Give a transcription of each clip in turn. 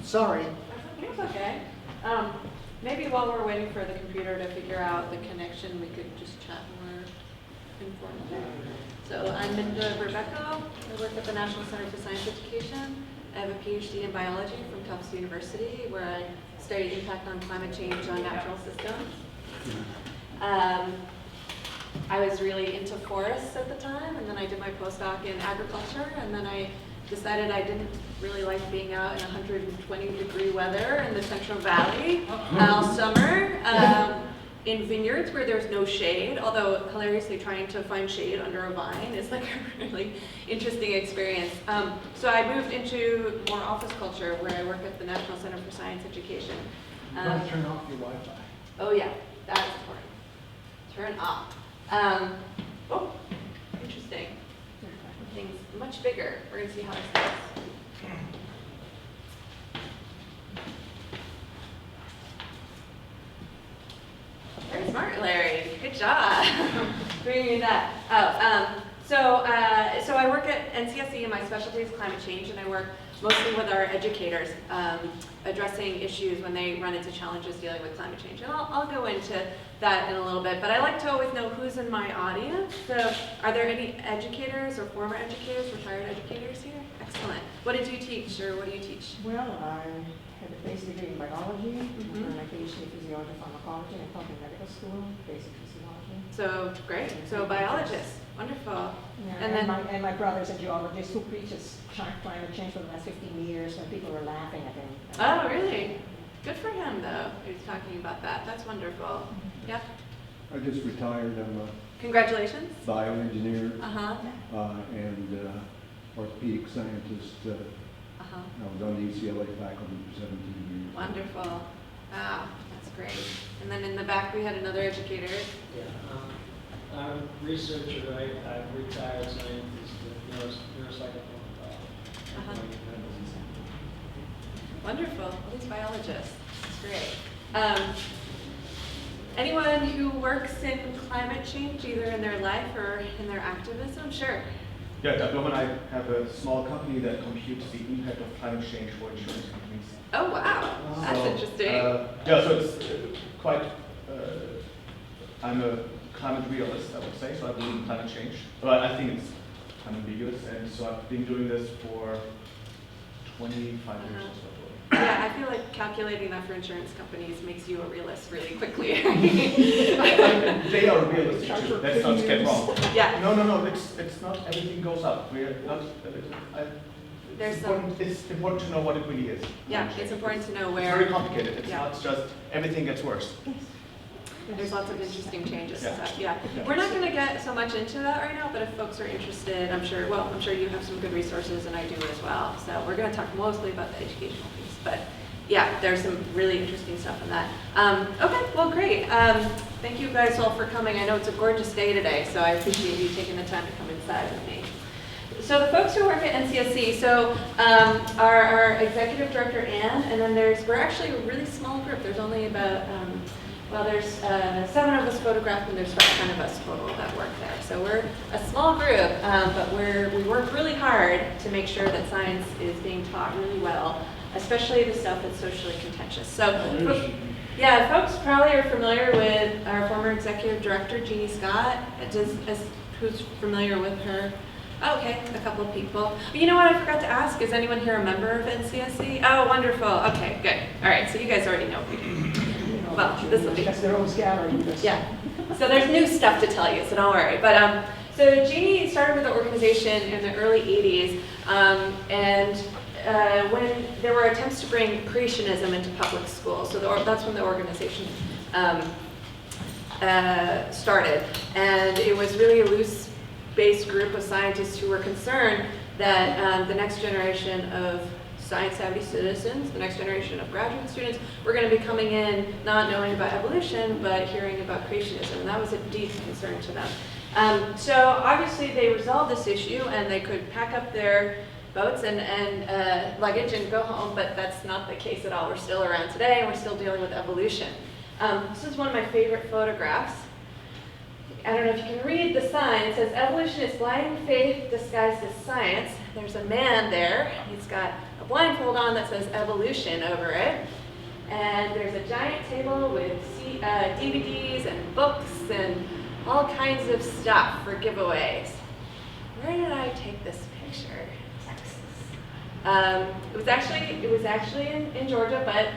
Sorry. It's okay. Maybe while we're waiting for the computer to figure out the connection, we could just chat more informally. So I'm Minda Rebecca. I work at the National Center for Science Education. I have a PhD in biology from Tufts University, where I study impact on climate change on natural systems. I was really into forests at the time, and then I did my postdoc in agriculture, and then I decided I didn't really like being out in 120-degree weather in the Central Valley all summer in vineyards where there's no shade, although hilariously trying to find shade under a vine is like a really interesting experience. So I moved into more office culture where I work at the National Center for Science Education. You want to turn off your Wi-Fi? Oh yeah, that's important. Turn off. Oh, interesting. Things much bigger. We're going to see how this goes. Very smart, Larry. Good job. Bringing that. So I work at NCSE, and my specialty is climate change, and I work mostly with our educators, addressing issues when they run into challenges dealing with climate change. And I'll go into that in a little bit, but I like to always know who's in my audience. So are there any educators or former educators, retired educators here? Excellent. What did you teach, or what do you teach? Well, I had a basic degree in biology, and my PhD in physiology, pharmacology, and taught in medical school, basic physiology. So great. So biologist. Wonderful. Yeah, And my brother's a geologist who preaches climate change for the last 15 years when people were laughing at him. oh, really? Good for him, though. He was talking about that. That's wonderful. Yeah. I just retired. I'm a Congratulations. bioengineer Uh-huh. and orthopedic scientist. Uh-huh. I was on the UCLA faculty for 17 years. Wonderful. Wow, that's great. And then in the back we had another educator. Yeah, I'm a researcher. I'm retired scientist, neuropsychology. Uh-huh. Wonderful. All these biologists. That's great. Anyone who works in climate change, either in their life or in their activism? Sure. Yeah, Doug Lowe and I have a small company that computes the impact of climate change for insurance companies. Oh, wow. That's So, interesting. yeah, so it's quite, I'm a climate realist, I would say, so I believe in climate change. But I think it's unambiguous, and so I've been doing this for 25 years or so. Yeah, I feel like calculating that for insurance companies makes you a realist really quickly. They are realistic too, let's not get wrong. Yeah. No, it's not everything goes up. We're not, There's it's important to know what it really is. Yeah, it's important to know It's very where complicated, it's Yeah. not just everything gets worse. there's lots of interesting changes and Yeah. stuff. Yeah. Yeah. We're not going to get so much into that right now, but if folks are interested, I'm sure you have some good resources, and I do as well. So we're going to talk mostly about the educational piece, but yeah, there's some really interesting stuff in that. Okay, well, great. Thank you guys all for coming. I know it's a gorgeous day today, so I appreciate you taking the time to come inside with me. So the folks who work at NCSC, so our executive director, Anne, and then we're actually a really small group. There's only about, there's 7 of us photographed, and there's about 10 of us total that work there. So we're a small group, but we work really hard to make sure that science is being taught really well, especially the stuff that's socially contentious. So, yeah, folks probably are familiar with our former executive director, Jeannie Scott. Who's familiar with her? Oh, okay, a couple of people. You know what I forgot to ask? Is anyone here a member of NCSC? Oh, wonderful. Okay, good. All right, so you guys already know. Well, this will be. That's their own gallery. Yeah. So there's new stuff to tell you, so don't worry. But so Jeannie started with the organization in the early 80s, and when there were attempts to bring creationism into public schools, so that's when the organization started, and it was really a loose-based group of scientists who were concerned that the next generation of science-savvy citizens, the next generation of graduate students, were going to be coming in not knowing about evolution, but hearing about creationism, and that was a deep concern to them. So obviously they resolved this issue, and they could pack up their boats and luggage and go home, but that's not the case at all. We're still around today, and we're still dealing with evolution. This is one of my favorite photographs. I don't know if you can read the sign. It says, "Evolution is blind faith disguised as science." There's a man there. He's got a blindfold on that says evolution over it. And there's a giant table with DVDs and books and all kinds of stuff for giveaways. Where did I take this picture? It was actually in Georgia, but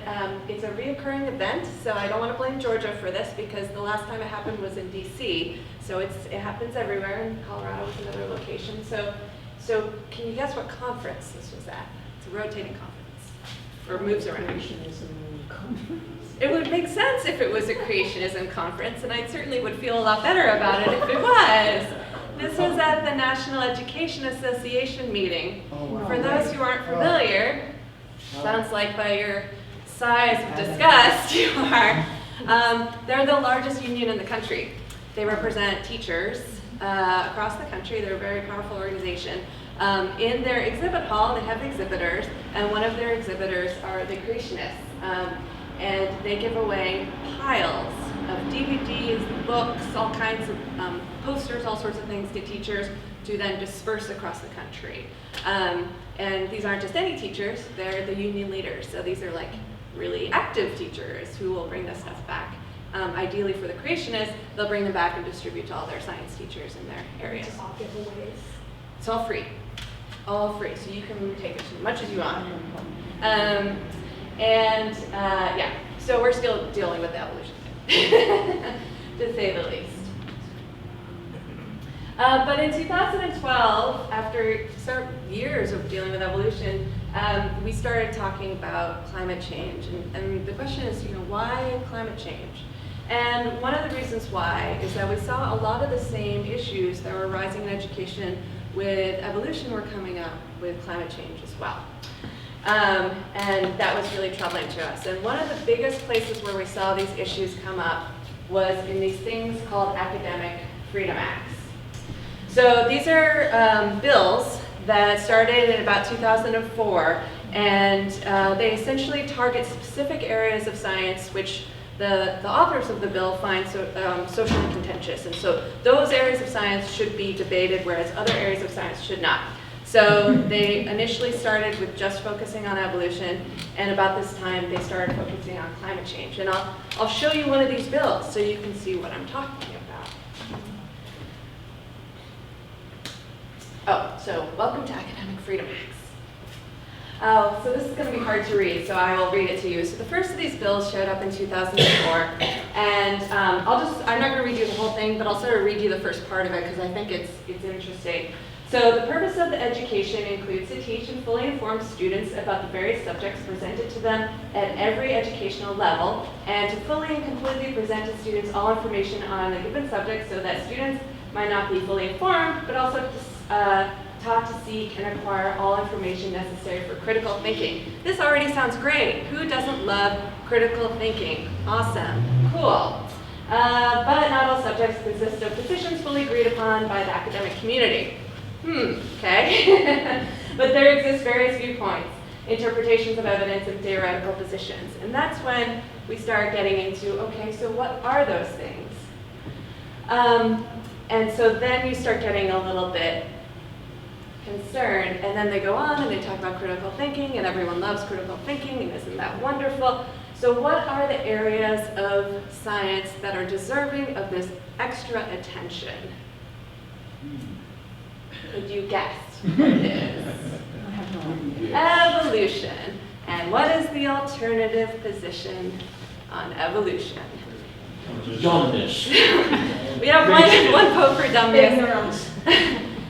it's a reoccurring event, so I don't want to blame Georgia for this because the last time it happened was in DC. So it happens everywhere, and Colorado was another location. So can you guess what conference this was at? It's a rotating conference, or moves around. Creationism conference. It would make sense if it was a creationism conference, and I certainly would feel a lot better about it if it was. This was at the National Education Association meeting. Oh, wow. For those who aren't familiar, sounds like by your sighs of disgust you are. They're the largest union in the country. They represent teachers across the country. They're a very powerful organization. In their exhibit hall, they have exhibitors, and one of their exhibitors are the creationists. And they give away piles of DVDs, books, all kinds of posters, all sorts of things to teachers to then disperse across the country. And these aren't just any teachers, they're the union leaders. So these are like really active teachers who will bring this stuff back. Ideally for the creationists, they'll bring them back and distribute to all their science teachers in their areas. It's all giveaways. It's all free. All free, so you can take as much as you want. Yeah, so we're still dealing with the evolution thing, to say the least. But in 2012, after several years of dealing with evolution, we started talking about climate change. And the question is, why climate change? And one of the reasons why is that we saw a lot of the same issues that were rising in education with evolution were coming up with climate change as well. And that was really troubling to us. And one of the biggest places where we saw these issues come up was in these things called Academic Freedom Acts. So these are bills that started in about 2004, and they essentially target specific areas of science which the authors of the bill find socially contentious. And so those areas of science should be debated, whereas other areas of science should not. So they initially started with just focusing on evolution, and about this time they started focusing on climate change. And I'll show you one of these bills so you can see what I'm talking about. Oh, so welcome to Academic Freedom Acts. So this is going to be hard to read, so I will read it to you. So the first of these bills showed up in 2004, and I'm not going to read you the whole thing, but I'll sort of read you the first part of it because I think it's interesting. So the purpose of the education includes to teach and fully inform students about the various subjects presented to them at every educational level, and to fully and completely present to students all information on a given subject so that students might not be fully informed, but also taught to seek and acquire all information necessary for critical thinking. This already sounds great. Who doesn't love critical thinking? Awesome, cool. But not all subjects consist of positions fully agreed upon by the academic community. Okay. But there exist various viewpoints, interpretations of evidence, and theoretical positions. And that's when we start getting into, okay, so what are those things? And so then you start getting a little bit concerned, and then they go on and they talk about critical thinking, and everyone loves critical thinking, and isn't that wonderful? So what are the areas of science that are deserving of this extra attention? Could you guess what it is? I have no idea. Evolution. And what is the alternative position on evolution? Dumbness. We have one vote for dumbness. Ignorance.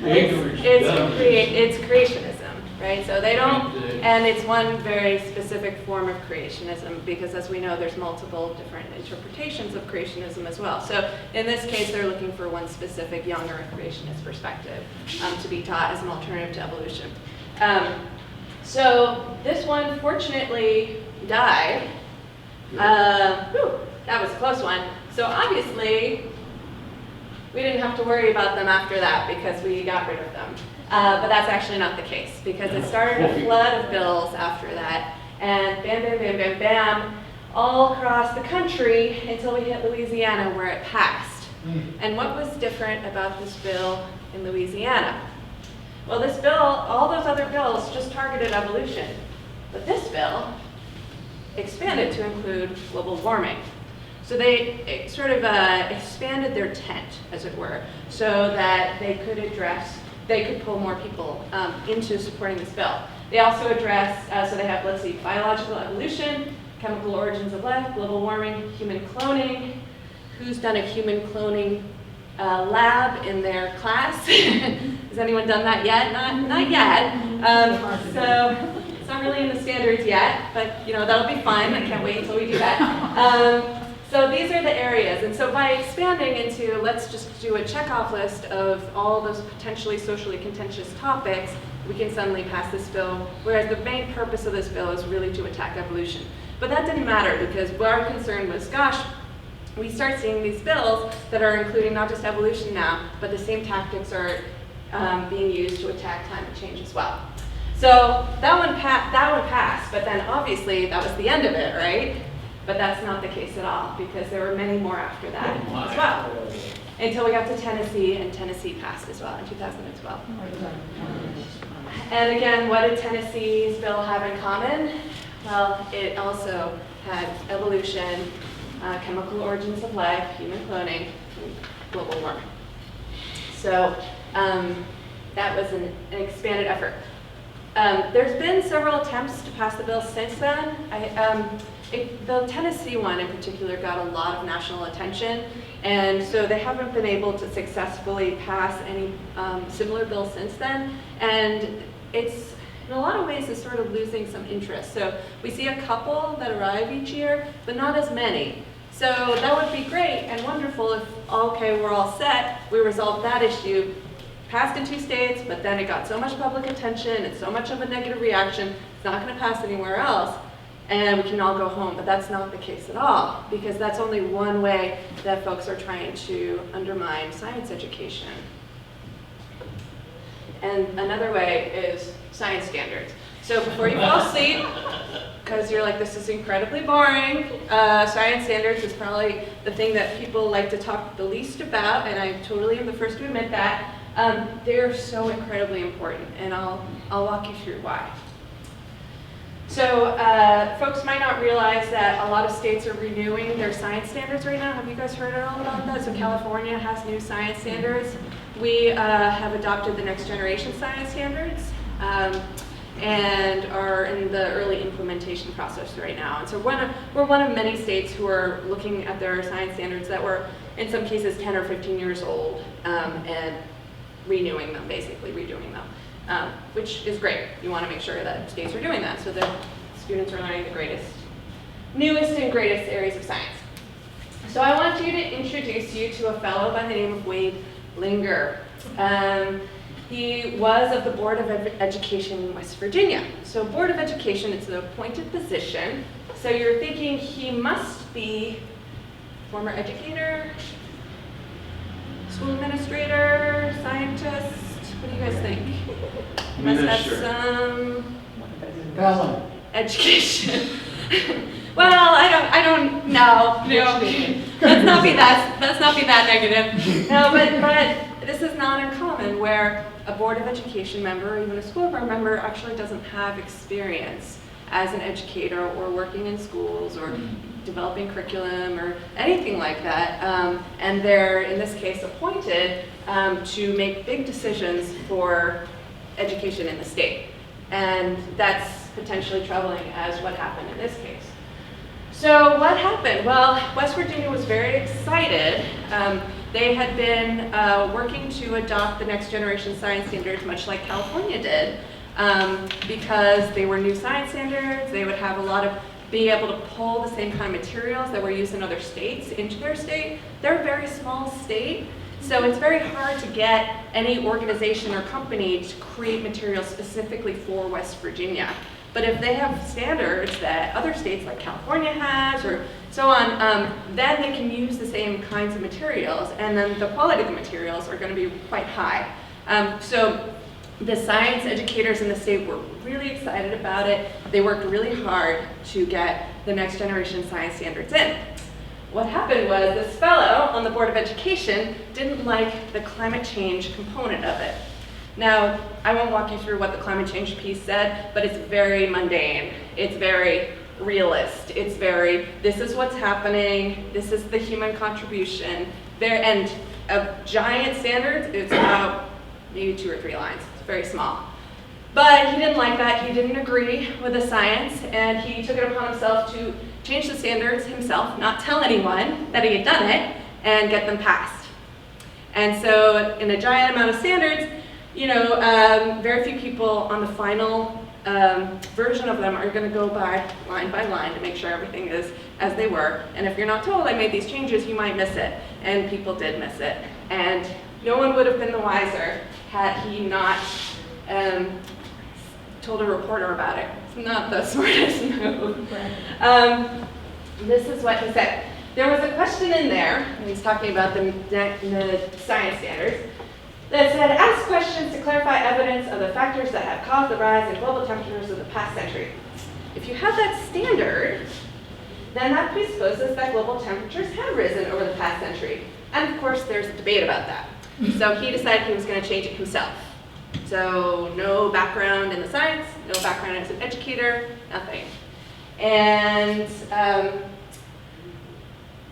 It's creationism, right? So they don't, and it's one very specific form of creationism because, as we know, there's multiple different interpretations of creationism as well. So in this case, they're looking for one specific young Earth creationist perspective to be taught as an alternative to evolution. So this one, fortunately, died. That was a close one. So obviously, we didn't have to worry about them after that because we got rid of them. But that's actually not the case because it started a flood of bills after that, and bam, bam, bam, bam, bam, all across the country until we hit Louisiana where it passed. And what was different about this bill in Louisiana? Well, this bill, all those other bills just targeted evolution. But this bill expanded to include global warming. So they sort of expanded their tent, as it were, so that they could pull more people into supporting this bill. They also address, so they have, let's see, biological evolution, chemical origins of life, global warming, human cloning. Who's done a human cloning lab in their class? Has anyone done that yet? Not yet. So it's not really in the standards yet, but that'll be fun. I can't wait until we do that. So these are the areas, and so by expanding into, let's just do a checkoff list of all those potentially socially contentious topics, we can suddenly pass this bill, whereas the main purpose of this bill is really to attack evolution. But that didn't matter, because our concern was, gosh, we start seeing these bills that are including not just evolution now, but the same tactics are being used to attack climate change as well. So that one passed, but then obviously that was the end of it, right? But that's not the case at all, because there were many more after that as well. Until we got to Tennessee, and Tennessee passed as well in 2012. And again, what did Tennessee's bill have in common? Well, it also had evolution, chemical origins of life, human cloning, and global warming. So that was an expanded effort. There's been several attempts to pass the bill since then. The Tennessee one in particular got a lot of national attention, and so they haven't been able to successfully pass any similar bill since then. And it's, in a lot of ways, is sort of losing some interest. So we see a couple that arrive each year, but not as many. So that would be great and wonderful if, okay, we're all set, we resolved that issue, passed in 2 states, but then it got so much public attention and so much of a negative reaction, it's not going to pass anywhere else, and we can all go home. But that's not the case at all, because that's only one way that folks are trying to undermine science education. And another way is science standards. So before you fall asleep, because you're like, this is incredibly boring, science standards is probably the thing that people like to talk the least about, and I totally am the first to admit that. They're so incredibly important, and I'll walk you through why. So folks might not realize that a lot of states are renewing their science standards right now. Have you guys heard at all about that? So California has new science standards. We have adopted the next generation science standards and are in the early implementation process right now. And so we're one of many states who are looking at their science standards that were, in some cases, 10 or 15 years old, and renewing them, basically redoing them, which is great. You want to make sure that states are doing that so that students are learning the newest and greatest areas of science. So I want you to introduce you to a fellow by the name of Wade Linger. He was of the Board of Education in West Virginia. So Board of Education, it's an appointed position. So you're thinking he must be former educator, school administrator, scientist. What do you guys think? Must have some education. Well, I don't know. No. Let's not be that negative. No, but this is not uncommon where a Board of Education member or even a school board member actually doesn't have experience as an educator or working in schools or developing curriculum or anything like that. And they're, in this case, appointed to make big decisions for education in the state. And that's potentially troubling as what happened in this case. So what happened? Well, West Virginia was very excited. They had been working to adopt the next generation science standards, much like California did, because they were new science standards. They would have be able to pull the same kind of materials that were used in other states into their state. They're a very small state, so it's very hard to get any organization or company to create materials specifically for West Virginia. But if they have standards that other states like California has or so on, then they can use the same kinds of materials, and then the quality of the materials are going to be quite high. So the science educators in the state were really excited about it. They worked really hard to get the next generation science standards in. What happened was this fellow on the Board of Education didn't like the climate change component of it. Now, I won't walk you through what the climate change piece said, but it's very mundane. It's very realist. It's very, this is what's happening, this is the human contribution. And of giant standards, it's about maybe 2 or 3 lines. It's very small. But he didn't like that. He didn't agree with the science, and he took it upon himself to change the standards himself, not tell anyone that he had done it, and get them passed. And so in a giant amount of standards, you know, very few people on the final version of them are going to go by line to make sure everything is as they were. And if you're not told I made these changes, you might miss it. And people did miss it. And no one would have been the wiser had he not told a reporter about it. It's not the smartest move. This is what he said. There was a question in there, and he's talking about the science standards, that said, ask questions to clarify evidence of the factors that have caused the rise in global temperatures of the past century. If you have that standard, then that presupposes that global temperatures have risen over the past century. And of course, there's a debate about that. So he decided he was going to change it himself. So no background in the science, no background as an educator, nothing. And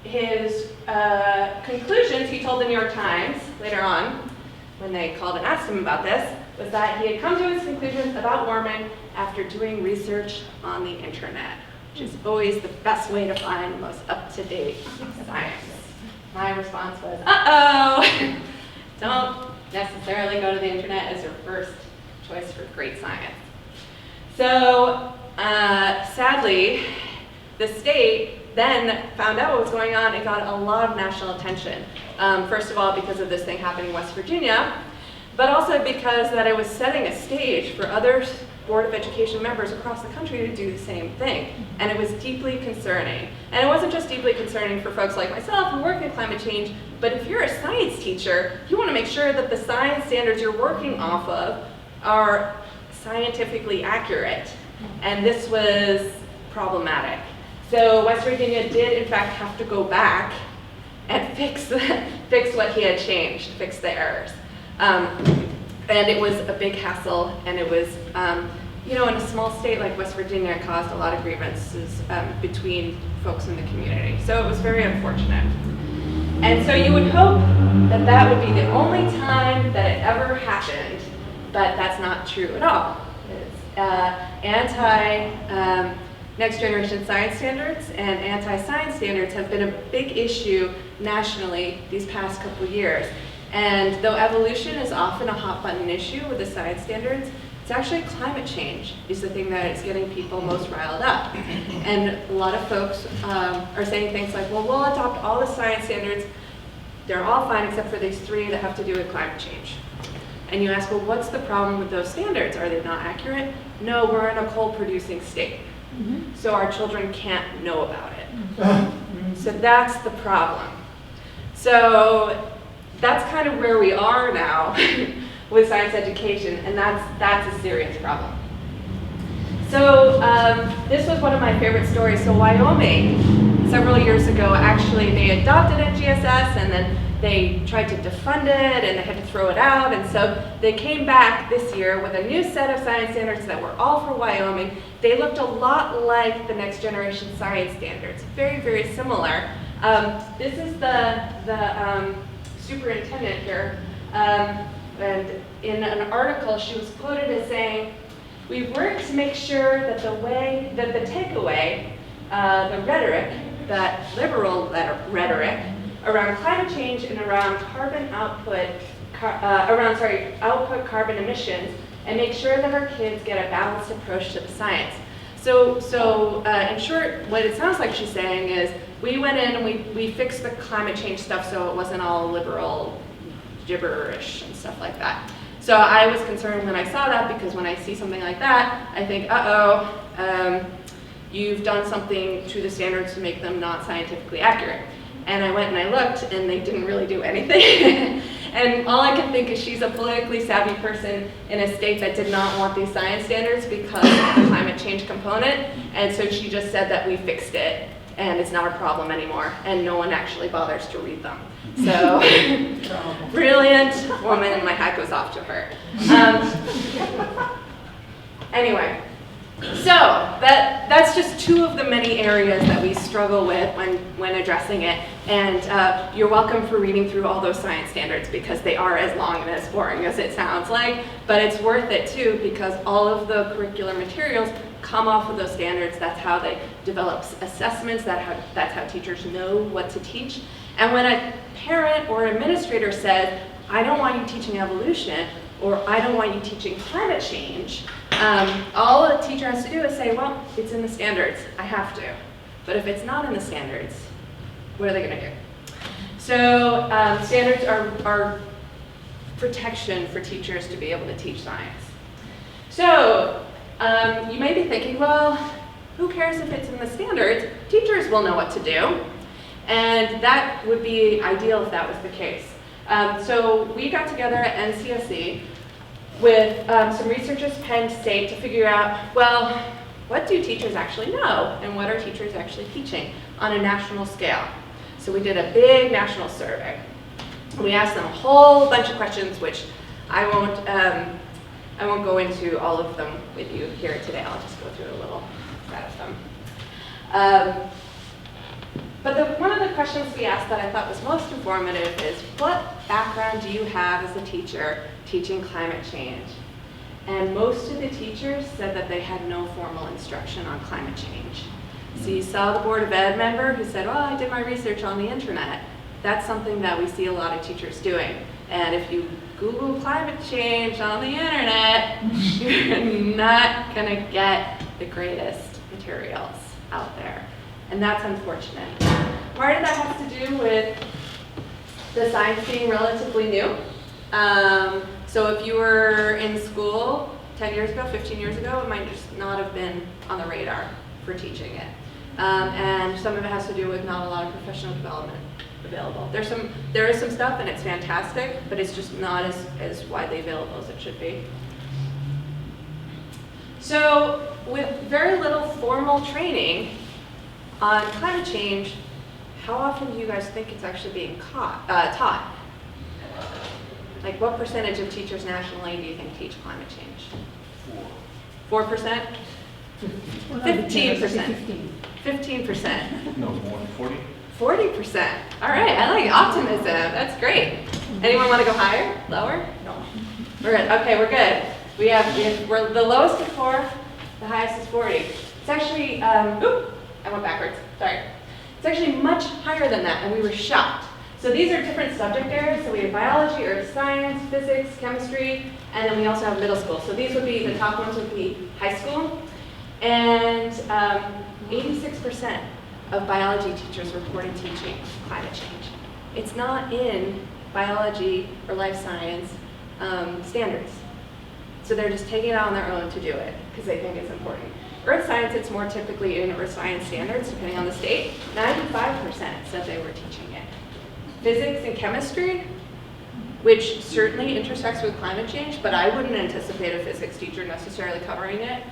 his conclusions, he told the New York Times later on, when they called and asked him about this, was that he had come to his conclusions about warming after doing research on the internet, which is always the best way to find the most up-to-date science. My response was, uh-oh, don't necessarily go to the internet as your first choice for great science. So sadly, the state then found out what was going on and got a lot of national attention. First of all, because of this thing happening in West Virginia, but also because that it was setting a stage for other Board of Education members across the country to do the same thing. And it was deeply concerning. And it wasn't just deeply concerning for folks like myself who work in climate change, but if you're a science teacher, you want to make sure that the science standards you're working off of are scientifically accurate. And this was problematic. So West Virginia did in fact have to go back and fix what he had changed, fix the errors. And it was a big hassle, and it was, you know, in a small state like West Virginia, it caused a lot of grievances between folks in the community. So it was very unfortunate. And so you would hope that that would be the only time that it ever happened, but that's not true at all. Next generation science standards and anti-science standards have been a big issue nationally these past couple years. And though evolution is often a hot button issue with the science standards, it's actually climate change is the thing that is getting people most riled up. And a lot of folks are saying things like, well, we'll adopt all the science standards. They're all fine except for these 3 that have to do with climate change. And you ask, well, what's the problem with those standards? Are they not accurate? No, we're in a coal producing state. So our children can't know about it. So that's the problem. So that's kind of where we are now with science education, and that's a serious problem. So this was one of my favorite stories. So Wyoming, several years ago, actually they adopted NGSS, and then they tried to defund it, and they had to throw it out, and so they came back this year with a new set of science standards that were all for Wyoming. They looked a lot like the next generation science standards, very, very similar. This is the superintendent here, and in an article she was quoted as saying, "We've worked to make sure that the takeaway, the rhetoric, that liberal rhetoric around climate change and around output carbon emissions, and make sure that our kids get a balanced approach to the science." So in short, what it sounds like she's saying is, we went in and we fixed the climate change stuff so it wasn't all liberal gibberish and stuff like that. So I was concerned when I saw that, because when I see something like that, I think, you've done something to the standards to make them not scientifically accurate. And I went and I looked, and they didn't really do anything. And all I can think is she's a politically savvy person in a state that did not want these science standards because of the climate change component. And so she just said that we fixed it. and it's not a problem anymore, and no one actually bothers to read them. So, brilliant woman, and my hat goes off to her. Anyway, so that's just two of the many areas that we struggle with when addressing it. And you're welcome for reading through all those science standards because they are as long and as boring as it sounds like, but it's worth it too because all of the curricular materials come off of those standards. That's how they develop assessments, that's how teachers know what to teach. And when a parent or administrator says, I don't want you teaching evolution, or I don't want you teaching climate change, all a teacher has to do is say, well, it's in the standards, I have to. But if it's not in the standards, what are they gonna do? So standards are protection for teachers to be able to teach science. So you may be thinking, well, who cares if it's in the standards? Teachers will know what to do. And that would be ideal if that was the case. So we got together at NCSE with some researchers at Penn State to figure out, well, what do teachers actually know and what are teachers actually teaching on a national scale? So we did a big national survey. We asked them a whole bunch of questions, which I won't go into all of them with you here today. I'll just go through a little set of them. But one of the questions we asked that I thought was most informative is, what background do you have as a teacher teaching climate change? And most of the teachers said that they had no formal instruction on climate change. So you saw the Board of Ed member who said, well, I did my research on the internet. That's something that we see a lot of teachers doing. And if you Google climate change on the internet, you're not gonna get the greatest materials out there. And that's unfortunate. Part of that has to do with the science being relatively new. So if you were in school 10 years ago, 15 years ago, it might just not have been on the radar for teaching it. And some of it has to do with not a lot of professional development available. There is some stuff and it's fantastic, but it's just not as widely available as it should be. So with very little formal training on climate change, how often do you guys think it's actually being taught? Like what percentage of teachers nationally do you think teach climate change? 4%? 15%. 15%. No, more than 40? 40%. All right, I like optimism. That's great. Anyone want to go higher? Lower? No. We're good. Okay, we're good. We're the lowest is 4, the highest is 40. It's actually, oop, I went backwards. Sorry. It's actually much higher than that, and we were shocked. So these are different subject areas. So we have biology, earth science, physics, chemistry, and then we also have middle school. So these would be, the top ones would be high school. And 86% of biology teachers reported teaching climate change. It's not in biology or life science standards. So they're just taking it on their own to do it because they think it's important. Earth science, it's more typically in earth science standards, depending on the state. 95% said they were teaching it. Physics and chemistry, which certainly intersects with climate change, but I wouldn't anticipate a physics teacher necessarily covering it,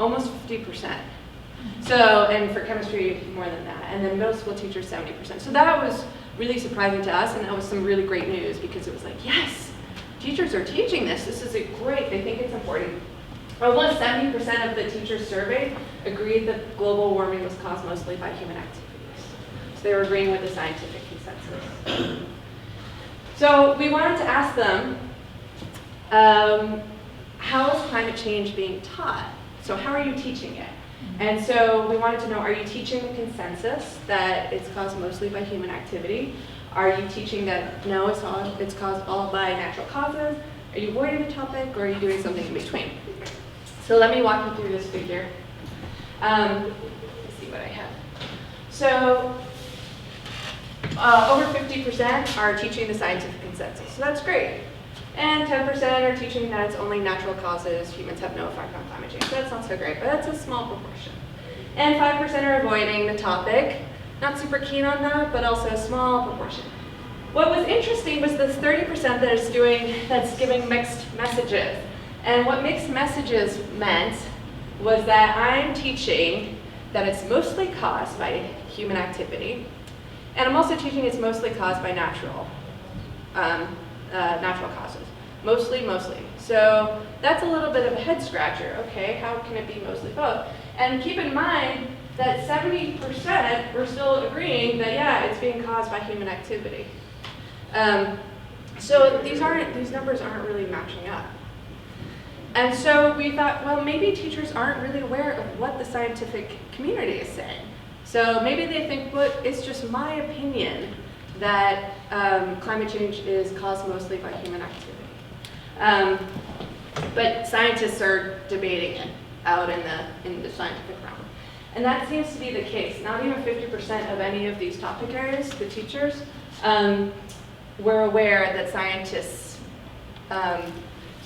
almost 50%. So, and for chemistry, more than that. And then middle school teachers, 70%. So that was really surprising to us, and that was some really great news because it was like, yes, teachers are teaching this. This is great. They think it's important. Almost 70% of the teachers surveyed agreed that global warming was caused mostly by human activities. So they were agreeing with the scientific consensus. So we wanted to ask them, how is climate change being taught? So how are you teaching it? And so we wanted to know, are you teaching the consensus that it's caused mostly by human activity? Are you teaching that, no, it's caused all by natural causes? Are you avoiding the topic, or are you doing something in between? So let me walk you through this figure. Let's see what I have. So over 50% are teaching the scientific consensus, so that's great. And 10% are teaching that it's only natural causes, humans have no effect on climate change. So that's not so great, but that's a small proportion. And 5% are avoiding the topic. Not super keen on that, but also a small proportion. What was interesting was this 30% that's giving mixed messages. And what mixed messages meant was that I'm teaching that it's mostly caused by human activity, and I'm also teaching it's mostly caused by natural causes. Mostly. So that's a little bit of a head scratcher. Okay, how can it be mostly both? And keep in mind that 70% we're still agreeing that, yeah, it's being caused by human activity. So these numbers aren't really matching up. And so we thought, well, maybe teachers aren't really aware of what the scientific community is saying. So maybe they think, well, it's just my opinion that climate change is caused mostly by human activity. But scientists are debating it out in the scientific realm. And that seems to be the case. Not even 50% of any of these topic areas, the teachers, were aware that scientists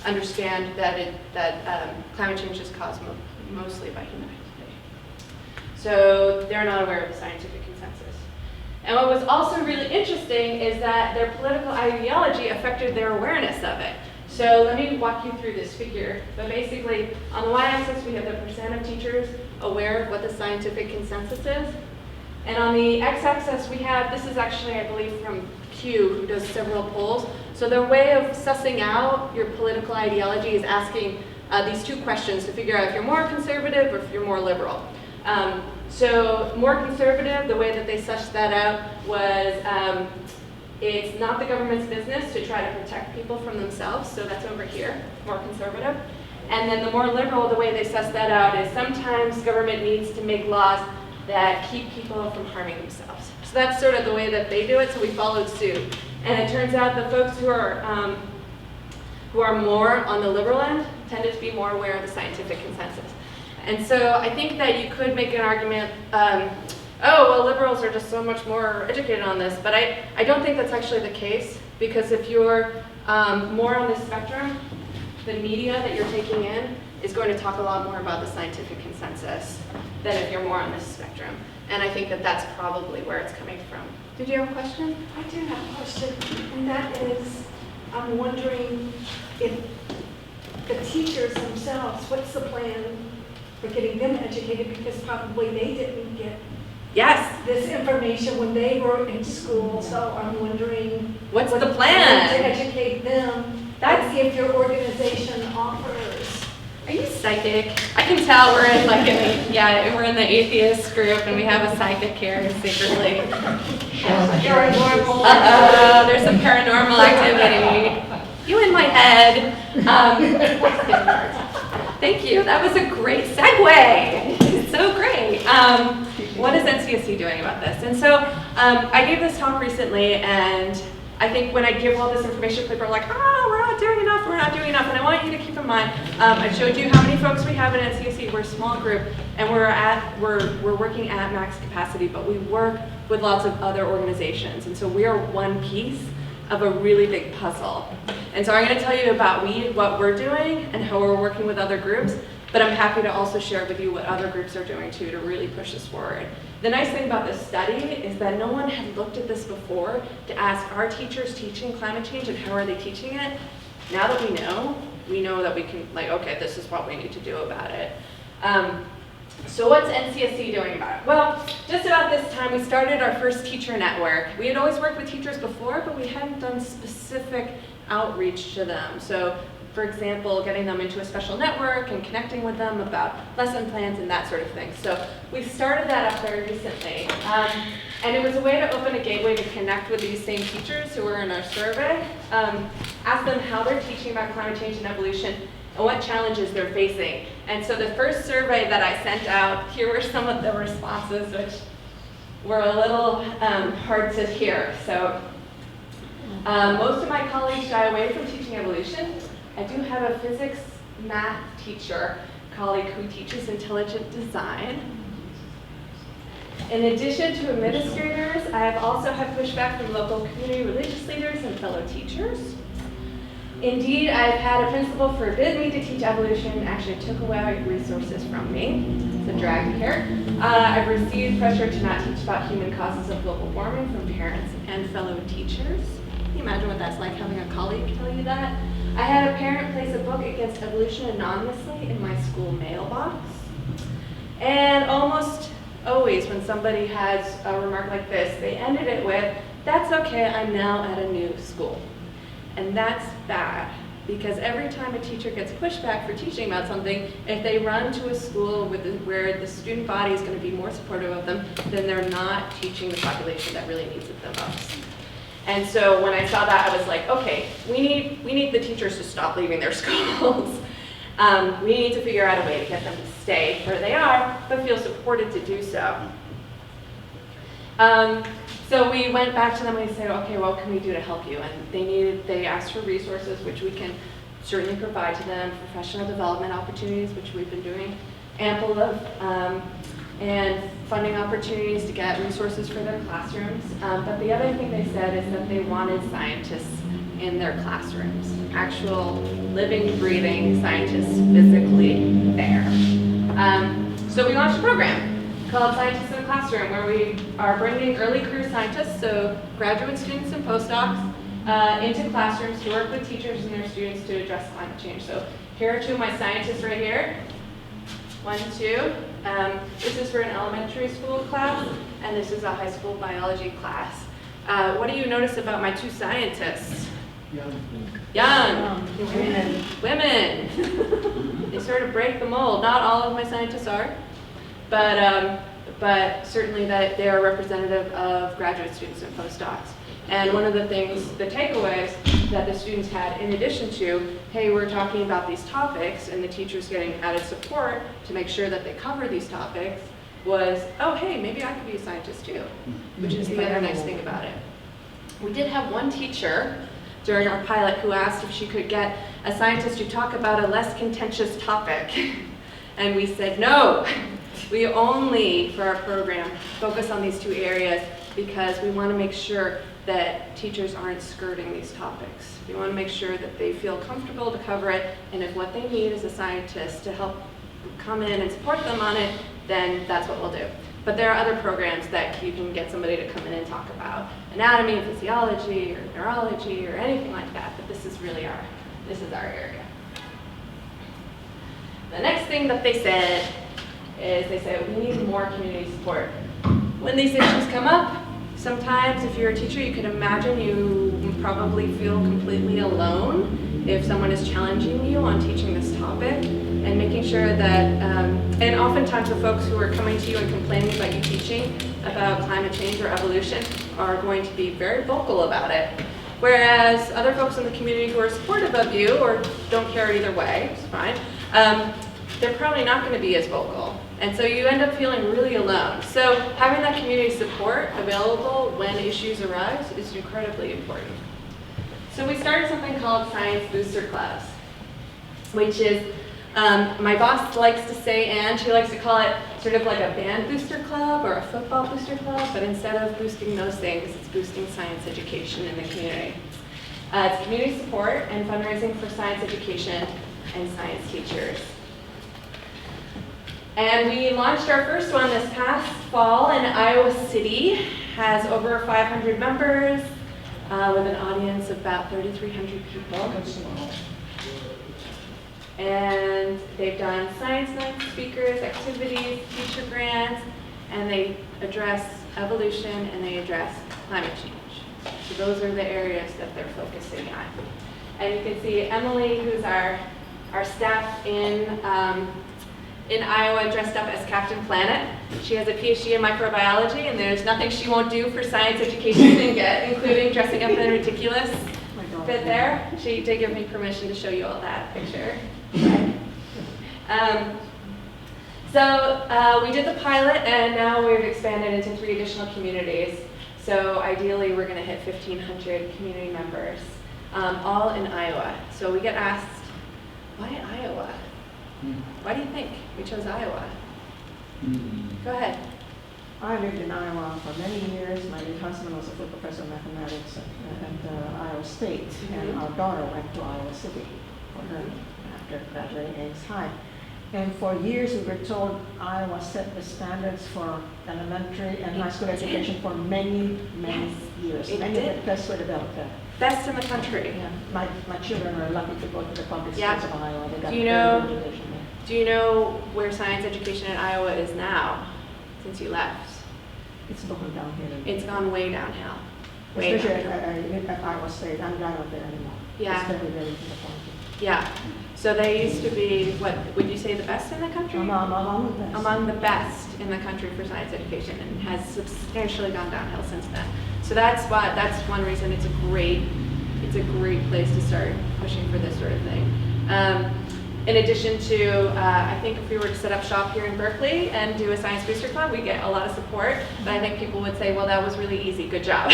understand that climate change is caused mostly by human activity. So they're not aware of the scientific consensus. And what was also really interesting is that their political ideology affected their awareness of it. So let me walk you through this figure. But basically, on the y-axis, we have the percent of teachers aware of what the scientific consensus is. And on the x-axis, we have, this is actually, I believe, from Pew, who does several polls. So their way of sussing out your political ideology is asking these two questions to figure out if you're more conservative or if you're more liberal. So more conservative, the way that they sussed that out was it's not the government's business to try to protect people from themselves, so that's over here, more conservative. And then the more liberal, the way they suss that out is sometimes government needs to make laws that keep people from harming themselves. So that's sort of the way that they do it, so we followed suit. And it turns out the folks who are more on the liberal end tended to be more aware of the scientific consensus. And so I think that you could make an argument, oh, well, liberals are just so much more educated on this, but I don't think that's actually the case, because if you're more on this spectrum, the media that you're taking in is going to talk a lot more about the scientific consensus than if you're more on this spectrum. And I think that that's probably where it's coming from. Did you have a question? I do have a question, and that is, I'm wondering if the teachers themselves, what's the plan for getting them educated, because probably they didn't get Yes. this information when they were in school, so I'm wondering What's what the to plan? educate them. That's- if your organization offers. Are you psychic? I can tell we're in like we're in the atheist group and we have a psychic here secretly. Paranormal. Uh-oh, there's some paranormal activity. You in my head. Thank you, that was a great segue. So great. What is NCSC doing about this? And so I gave this talk recently, and I think when I give all this information, people are like, oh, we're not doing enough, we're not doing enough. And I want you to keep in mind, I showed you how many folks we have at NCSC. We're a small group, and we're working at max capacity, but we work with lots of other organizations. And so we are one piece of a really big puzzle. And so I'm going to tell you about what we're doing and how we're working with other groups, but I'm happy to also share with you what other groups are doing too to really push this forward. The nice thing about this study is that no one had looked at this before to ask, are teachers teaching climate change and how are they teaching it? Now that we know that we can, like, okay, this is what we need to do about it. So what's NCSC doing about it? Well, just about this time we started our first teacher network. We had always worked with teachers before, but we hadn't done specific outreach to them. So, for example, getting them into a special network and connecting with them about lesson plans and that sort of thing. So we started that up very recently. And it was a way to open a gateway to connect with these same teachers who were in our survey, ask them how they're teaching about climate change and evolution and what challenges they're facing. And so the first survey that I sent out, here were some of the responses, which were a little hard to hear. So most of my colleagues shy away from teaching evolution. I do have a physics math teacher colleague who teaches intelligent design. In addition to administrators, I have also had pushback from local community religious leaders and fellow teachers. Indeed, I've had a principal forbid me to teach evolution and actually took away resources from me. It's a drag here. I've received pressure to not teach about human causes of global warming from parents and fellow teachers. Can you imagine what that's like, having a colleague tell you that? I had a parent place a book against evolution anonymously in my school mailbox. And almost always, when somebody has a remark like this, they ended it with, "That's okay, I'm now at a new school." And that's bad, because every time a teacher gets pushback for teaching about something, if they run to a school where the student body is going to be more supportive of them, then they're not teaching the population that really needs it the most. And so when I saw that, I was like, okay, we need the teachers to stop leaving their schools. We need to figure out a way to get them to stay where they are, but feel supported to do so. So we went back to them and we said, okay, what can we do to help you? And they asked for resources, which we can certainly provide to them, professional development opportunities, which we've been doing ample of, and funding opportunities to get resources for their classrooms. But the other thing they said is that they wanted scientists in their classrooms, actual living, breathing scientists physically there. So we launched a program called Scientists in the Classroom, where we are bringing early career scientists, so graduate students and postdocs, into classrooms to work with teachers and their students to address climate change. So here are two of my scientists right here. 1, 2. This is for an elementary school class, and this is a high school biology class. What do you notice about my two scientists? Young. Women. They sort of break the mold. Not all of my scientists are, but certainly that they are representative of graduate students and postdocs. And one of the things, the takeaways that the students had, in addition to, hey, we're talking about these topics and the teachers getting added support to make sure that they cover these topics, was, oh, hey, maybe I could be a scientist too, which is the other nice thing about it. We did have one teacher during our pilot who asked if she could get a scientist to talk about a less contentious topic. And we said, no, we only, for our program, focus on these two areas because we want to make sure that teachers aren't skirting these topics. We want to make sure that they feel comfortable to cover it, and if what they need is a scientist to help come in and support them on it, then that's what we'll do. But there are other programs that you can get somebody to come in and talk about anatomy, physiology, or neurology, or anything like that, but this is really our area. The next thing that they said is they said, we need more community support. When these issues come up, sometimes if you're a teacher, you can imagine you probably feel completely alone if someone is challenging you on teaching this topic, and making sure that, and oftentimes the folks who are coming to you and complaining about you teaching about climate change or evolution are going to be very vocal about it. Whereas other folks in the community who are supportive of you or don't care either way, it's fine, they're probably not going to be as vocal. And so you end up feeling really alone. So having that community support available when issues arise is incredibly important. So we started something called Science Booster Clubs, which is, my boss likes to say, and she likes to call it sort of like a band booster club or a football booster club, but instead of boosting those things, it's boosting science education in the community. It's community support and fundraising for science education and science teachers. And we launched our first one this past fall in Iowa City. Has over 500 members with an audience of about 3,300 people. And they've done science night speakers, activities, teacher grants, and they address evolution and they address climate change. So those are the areas that they're focusing on. And you can see Emily, who's our staff in Iowa, dressed up as Captain Planet. She has a PhD in microbiology, and there's nothing she won't do for science education and get, including dressing up in a ridiculous fit there. She did give me permission to show you all that picture. So we did the pilot, and now we've expanded into 3 additional communities. So ideally, we're going to hit 1,500 community members, all in Iowa. So we get asked, why Iowa? Why do you think we chose Iowa? Go ahead. I lived in Iowa for many years. My late husband was a full professor of mathematics at Iowa State, and our daughter went to Iowa City for her after graduating Ames High. And for years we were told Iowa set the standards for elementary and high school education for many, many years. Many of the best were developed there. Best in the country. Yeah. My children are lucky to go to the public schools of Iowa. They got Do you know where science education in Iowa is now? It's since you left? It's gone downhill. It's gone way downhill. Way Especially downhill. at Iowa State, I'm not there anymore. Yeah. It's very, very disappointing. Yeah. So they used to be, what, would you say the best in the country? Among the best. Among the best in the country for science education, and has substantially gone downhill since then. So that's one reason it's a great place to start pushing for this sort of thing. In addition to, I think if we were to set up shop here in Berkeley and do a Science Booster Club, we get a lot of support, but I think people would say, well, that was really easy, good job.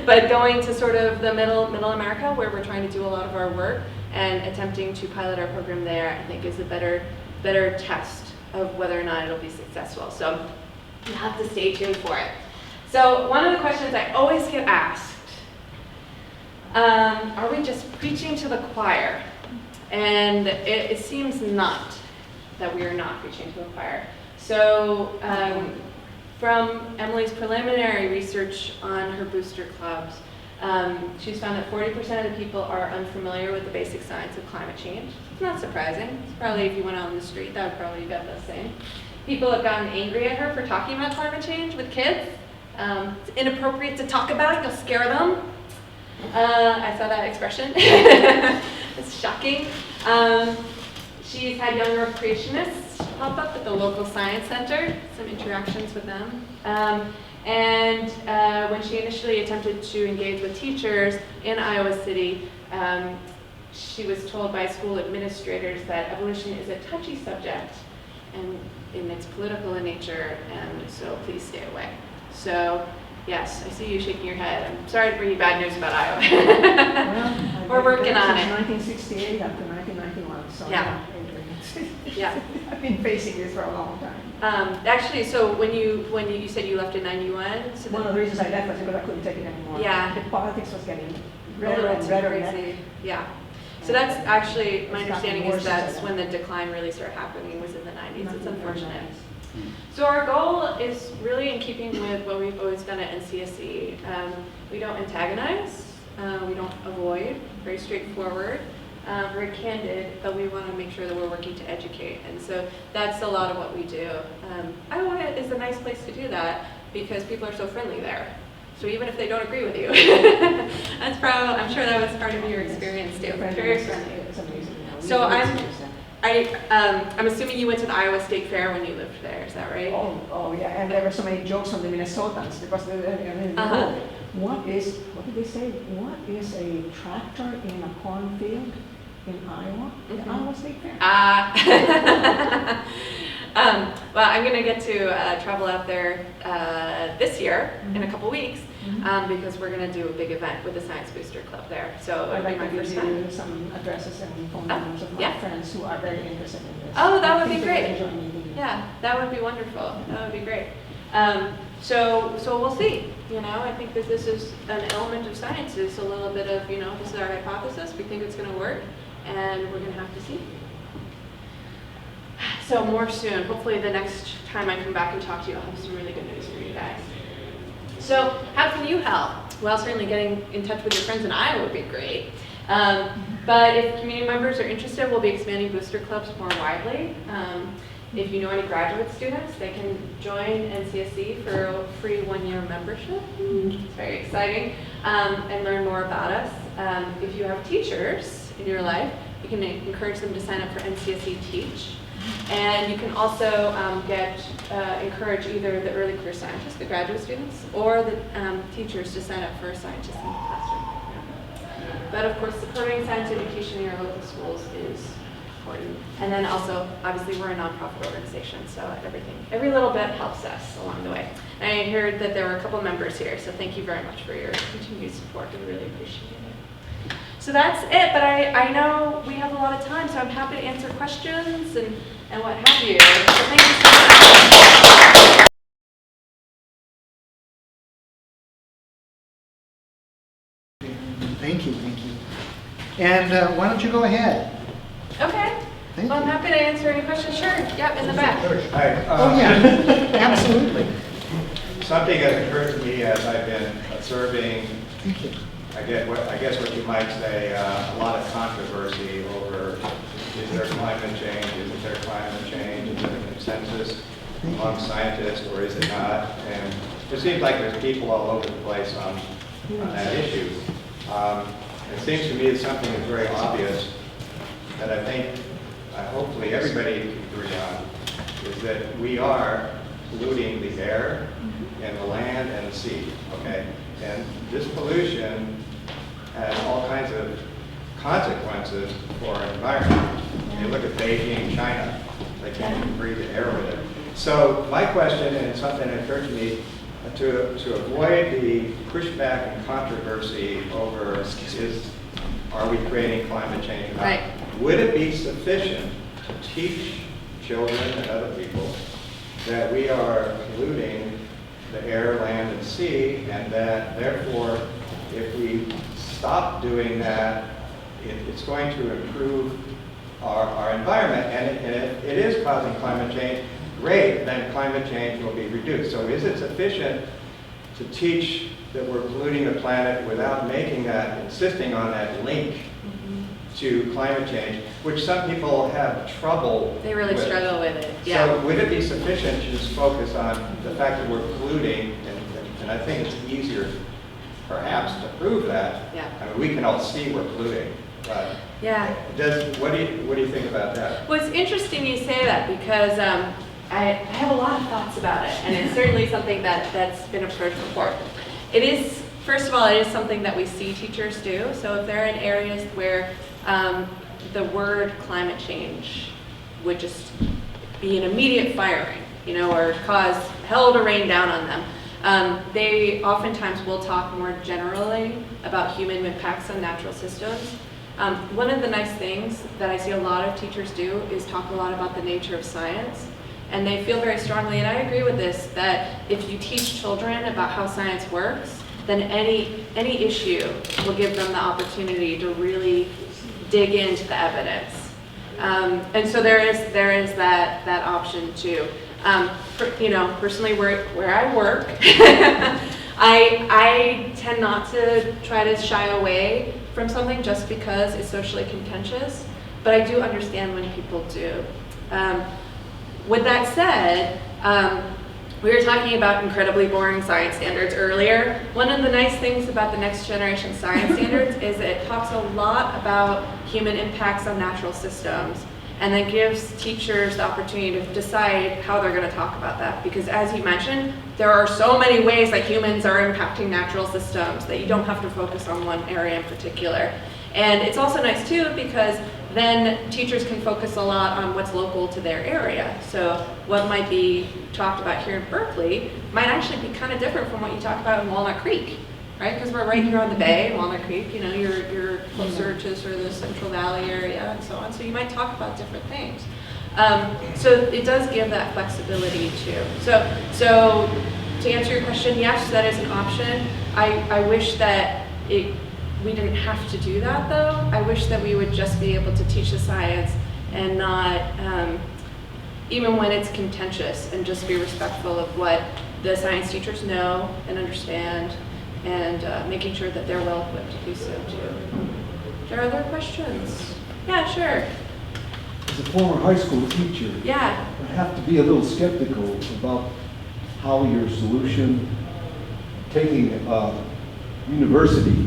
But going to sort of the middle America, where we're trying to do a lot of our work and attempting to pilot our program there, I think is a better test of whether or not it'll be successful. So you have to stay tuned for it. So one of the questions I always get asked, are we just preaching to the choir? And it seems not that we are not preaching to the choir. So from Emily's preliminary research on her booster clubs, she's found that 40% of the people are unfamiliar with the basic science of climate change. It's not surprising. It's probably, if you went out on the street, that would probably be about the same. People have gotten angry at her for talking about climate change with kids. It's inappropriate to talk about it, you'll scare them. I saw that expression. It's shocking. She's had young Earth creationists pop up at the local science center, some interactions with them. And when she initially attempted to engage with teachers in Iowa City, she was told by school administrators that evolution is a touchy subject and it's political in nature, and so please stay away. So yes, I see you shaking your head. I'm sorry to bring you bad news about Iowa. Well, We're working on it. Since 1968 up to 1991, so Yeah. Yeah. I've been facing this for a long time. Actually, so when you said you left in 91, so One of the reasons I left was because I couldn't take it anymore. Yeah. The politics was getting a redder little and too redder. crazy. Yeah. So that's actually, my It's gotten understanding worse is that's since when then. the decline really started happening, was in the 90s. It's unfortunate. Hmm. So our goal is really in keeping with what we've always done at NCSE. We don't antagonize, we don't avoid, very straightforward, very candid, but we want to make sure that we're working to educate. And so that's a lot of what we do. Iowa is a nice place to do that because people are so friendly there. So even if they don't agree with you, that's probably, I'm sure that was part of your experience too. Very friendly. It's amazing. So I'm assuming you went to the Iowa State Fair when you lived there, is that right? Oh yeah, and there were so many jokes on the Minnesotans because what did they say? What is a tractor in a cornfield in Iowa? The Mhm. Iowa State Fair. Well, I'm going to get to travel out there this year in a couple weeks because we're going to do a big event with the Science Booster Club there. So I'd it'll be like my to give first time. you some addresses and phone numbers of my yeah. friends who are very interested in this. Oh, that would I be think they great. would enjoy meeting you. Yeah, that would be wonderful. That would be great. So we'll see. You know, I think that this is an element of science. It's a little bit of, this is our hypothesis. We think it's going to work, and we're going to have to see. So more soon. Hopefully the next time I come back and talk to you, I'll have some really good news for you guys. So how can you help? Well, certainly getting in touch with your friends in Iowa would be great. But if community members are interested, we'll be expanding booster clubs more widely. If you know any graduate students, they can join NCSE for a free one-year membership. It's very exciting. And learn more about us. If you have teachers in your life, you can encourage them to sign up for NCSE Teach. And you can also encourage either the early career scientists, the graduate students, or the teachers to sign up for a scientist in the classroom. But of course, supporting science education in your local schools is important. And then also, obviously, we're a nonprofit organization, so every little bit helps us along the way. And I heard that there were a couple members here, so thank you very much for your continued support. We really appreciate it. So that's it, but I know we have a lot of time, so I'm happy to answer questions and what have you. So thank you so much. Thank you. And why don't you go ahead? Okay. Thank Well, I'm you. happy to answer any questions. Sure. Yep, in the back. Hi. Oh, yeah, absolutely. Something has occurred to me as I've been observing, Thank you. I guess what you might say, a lot of controversy over is there climate change, isn't there climate change, is there a consensus? among scientists, or is it not? And it seems like there's people all over the place on that issue. It seems to me it's something that's very obvious that I think hopefully everybody can agree on, is that we are polluting the air and the land and the sea, okay? And this pollution has all kinds of consequences for our environment. You look at Beijing, China, they can't even breathe the air with it. So my question, and something that occurred to me, to avoid the pushback and controversy over are we creating climate change or not? Right. Would it be sufficient to teach children and other people that we are polluting the air, land, and sea, and that therefore, if we stop doing that, it's going to improve our environment, and if it is causing climate change, great, then climate change will be reduced. So is it sufficient to teach that we're polluting the planet without making that, insisting on that link to climate change, which some people have trouble They really with. struggle with it, yeah. So would it be sufficient to just focus on the fact that we're polluting, and I think it's easier perhaps to prove that. Yeah. I mean, we can all see we're polluting, but Yeah. what do you think about that? Well, it's interesting you say that because I have a lot of thoughts about it, and it's certainly something that's been approached before. It is, first of all, it is something that we see teachers do. So if they're in areas where the word climate change would just be an immediate firing, or cause hell to rain down on them, they oftentimes will talk more generally about human impacts on natural systems. One of the nice things that I see a lot of teachers do is talk a lot about the nature of science. And they feel very strongly, and I agree with this, that if you teach children about how science works, then any issue will give them the opportunity to really dig into the evidence. And so there is that option too. Personally, where I work, I tend not to try to shy away from something just because it's socially contentious, but I do understand when people do. With that said, we were talking about incredibly boring science standards earlier. One of the nice things about the next generation science standards is it talks a lot about human impacts on natural systems, and then gives teachers the opportunity to decide how they're going to talk about that. Because as you mentioned, there are so many ways that humans are impacting natural systems that you don't have to focus on one area in particular. And it's also nice too because then teachers can focus a lot on what's local to their area. So what might be talked about here in Berkeley might actually be kind of different from what you talk about in Walnut Creek, right? Because we're right here on the bay in Walnut Creek, you're closer to sort of the Central Valley area and so on. So you might talk about different things. So it does give that flexibility too. So to answer your question, yes, that is an option. I wish that we didn't have to do that though. I wish that we would just be able to teach the science and not, even when it's contentious, and just be respectful of what the science teachers know and understand, and making sure that they're well equipped to do so too. There are other questions? Yeah, sure. As a former high school teacher, Yeah. I have to be a little skeptical about how your solution, taking a university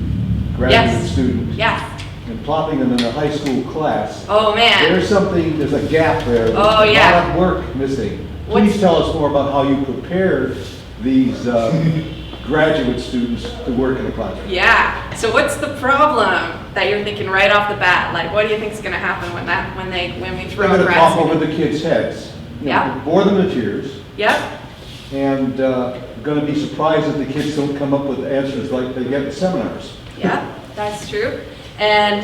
graduate Yes. student Yes. and plopping them in a high school class, Oh man. there's a gap there. Oh, There's yeah. a lot of work missing. What's- Please tell us more about how you prepare these graduate students to work in the classroom. Yeah. So what's the problem that you're thinking right off the bat? Like, what do you think is going to happen when we throw They're a going to grad pop over student? the kids' heads. Yeah. Bore them to tears, Yep. and going to be surprised that the kids don't come up with answers like they get in seminars. Yep. That's true. And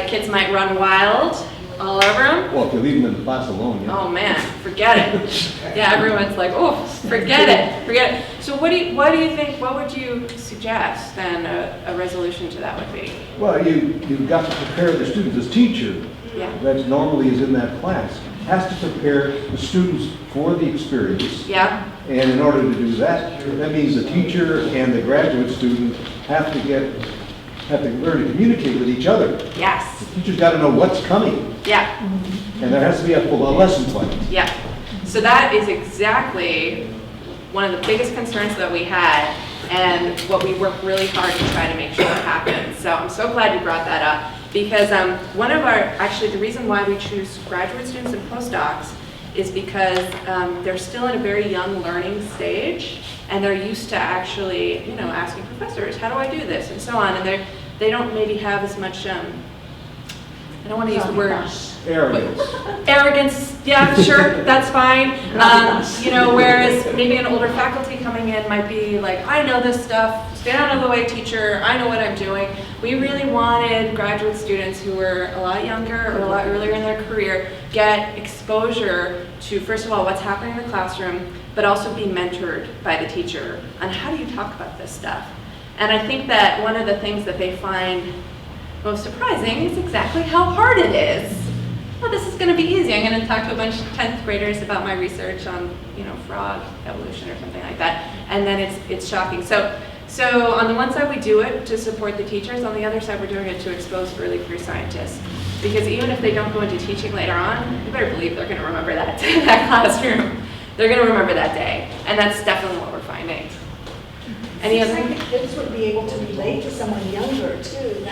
kids might run wild all over them. Well, if you leave them in the class alone, yeah. Oh man, forget it. Yeah, everyone's like, oh, forget it. So what do you think? What would you suggest then a resolution to that would be? Well, you've got to prepare the students. As teacher, Yeah. that normally is in that class, has to prepare the students for the experience. Yeah. And in order to do that, that means the teacher and the graduate student have to learn to communicate with each other. Yes. The teacher's got to know what's coming, Yeah. and there has to be a lesson plan. Yeah. So that is exactly one of the biggest concerns that we had, and what we work really hard to try to make sure happens. So I'm so glad you brought that up, because actually the reason why we choose graduate students and postdocs is because they're still in a very young learning stage, and they're used to actually, asking professors, how do I do this, and so on, and they don't maybe have as much, I don't want to use the word Arrogance. arrogance, yeah, sure, that's fine. Whereas maybe an older faculty coming in might be like, I know this stuff, stand out of the way, teacher, I know what I'm doing. We really wanted graduate students who were a lot younger or a lot earlier in their career get exposure to, first of all, what's happening in the classroom, but also be mentored by the teacher on how do you talk about this stuff. And I think that one of the things that they find most surprising is exactly how hard it is. Well, this is going to be easy. I'm going to talk to a bunch of 10th graders about my research on, frog evolution or something like that, and then it's shocking. So on the one side we do it to support the teachers. On the other side we're doing it to expose early career scientists, because even if they don't go into teaching later on, you better believe they're going to remember that classroom. They're going to remember that day, and that's definitely what we're finding. Any Seems other? like the kids would be able to relate to someone younger too,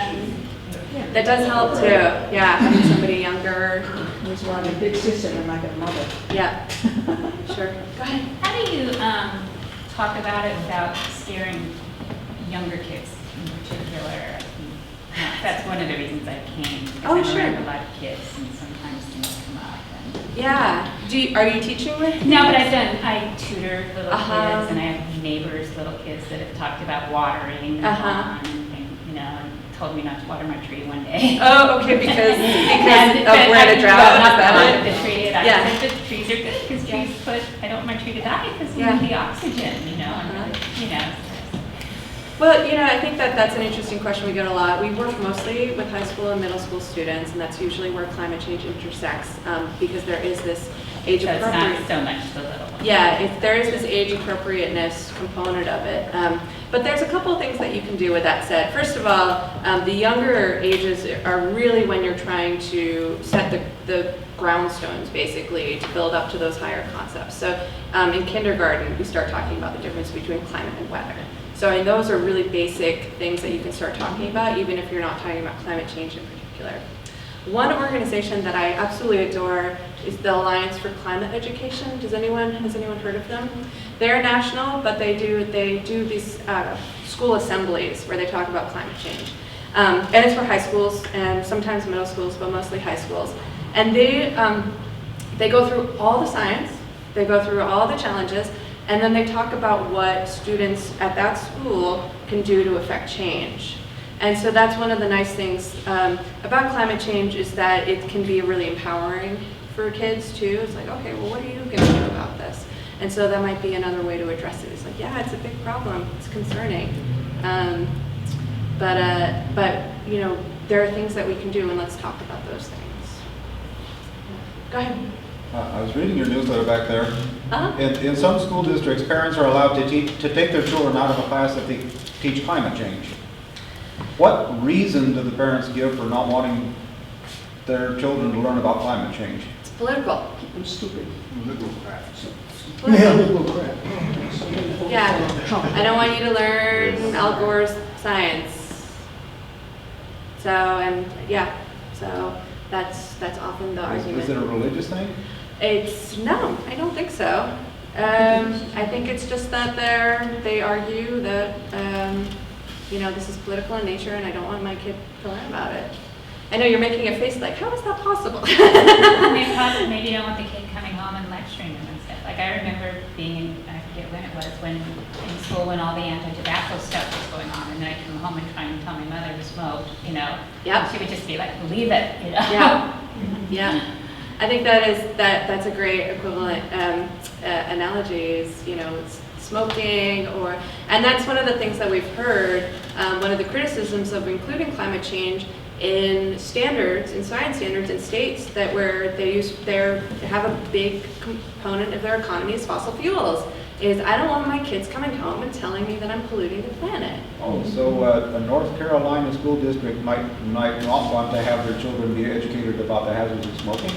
That does help too. Yeah, having somebody younger. Who's like a big sister and like a mother. Yeah. Sure. Go ahead. How do you talk about it without scaring younger kids in particular? That's one of the reasons I came. Because Oh, I'm sure. around a lot of kids, and sometimes things come up. Yeah. Are you teaching with? No, but I tutor little Uh-huh. kids, and I have neighbors, little kids that have talked about watering the Uh-huh. lawn, and and told me not to water my tree one day. Oh, okay, because And- of but where I- the drought well, is not that the it? tree, and I Yeah. said the trees are good because I don't want my tree to die because Yeah. of the oxygen, and Uh-huh. Well, I think that's an interesting question we get a lot. We work mostly with high school and middle school students, and that's usually where climate change intersects, because there is this age So it's appropriate. not so much the little ones. Yeah, there is this age appropriateness component of it. But there's a couple of things that you can do with that said. First of all, the younger ages are really when you're trying to set the groundstones, basically, to build up to those higher concepts. So in kindergarten, we start talking about the difference between climate and weather. So those are really basic things that you can start talking about, even if you're not talking about climate change in particular. One organization that I absolutely adore is the Alliance for Climate Education. Has anyone heard of them? They're national, but they do these school assemblies where they talk about climate change. And it's for high schools and sometimes middle schools, but mostly high schools. And they go through all the science, they go through all the challenges, and then they talk about what students at that school can do to affect change. And so that's one of the nice things about climate change, is that it can be really empowering for kids too. It's like, okay, well, what are you going to do about this? And so that might be another way to address it. It's like, yeah, it's a big problem. It's concerning. But there are things that we can do, and let's talk about those things. Go ahead. I was reading your newsletter back there. Uh-huh. In some school districts, parents are allowed to take their children out of a class that they teach climate change. What reason do the parents give for not wanting their children to learn about climate change? It's political. I'm stupid. Liberal crap. Yeah, liberal crap. Yeah, I don't want you to learn Al Gore's science. So that's often the argument. Is it a religious thing? No, I don't think so. I think it's just that they argue that this is political in nature, and I don't want my kid to learn about it. I know you're making a face like, how is that possible? And they probably maybe don't want the kid coming home and lecturing them and stuff. Like I remember being I forget when it was, when in school when all the anti-tobacco stuff was going on, and then I'd come home and try and tell my mother who smoked, Yep. And she would just be like, believe it, Yeah. Yeah. I think that's a great equivalent analogy is, it's smoking and that's one of the things that we've heard, one of the criticisms of including climate change in standards, in science standards in states that where they have a big component of their economy is fossil fuels, is I don't want my kids coming home and telling me that I'm polluting the planet. Oh, so a North Carolina school district might not want to have their children be educated about the hazards of smoking?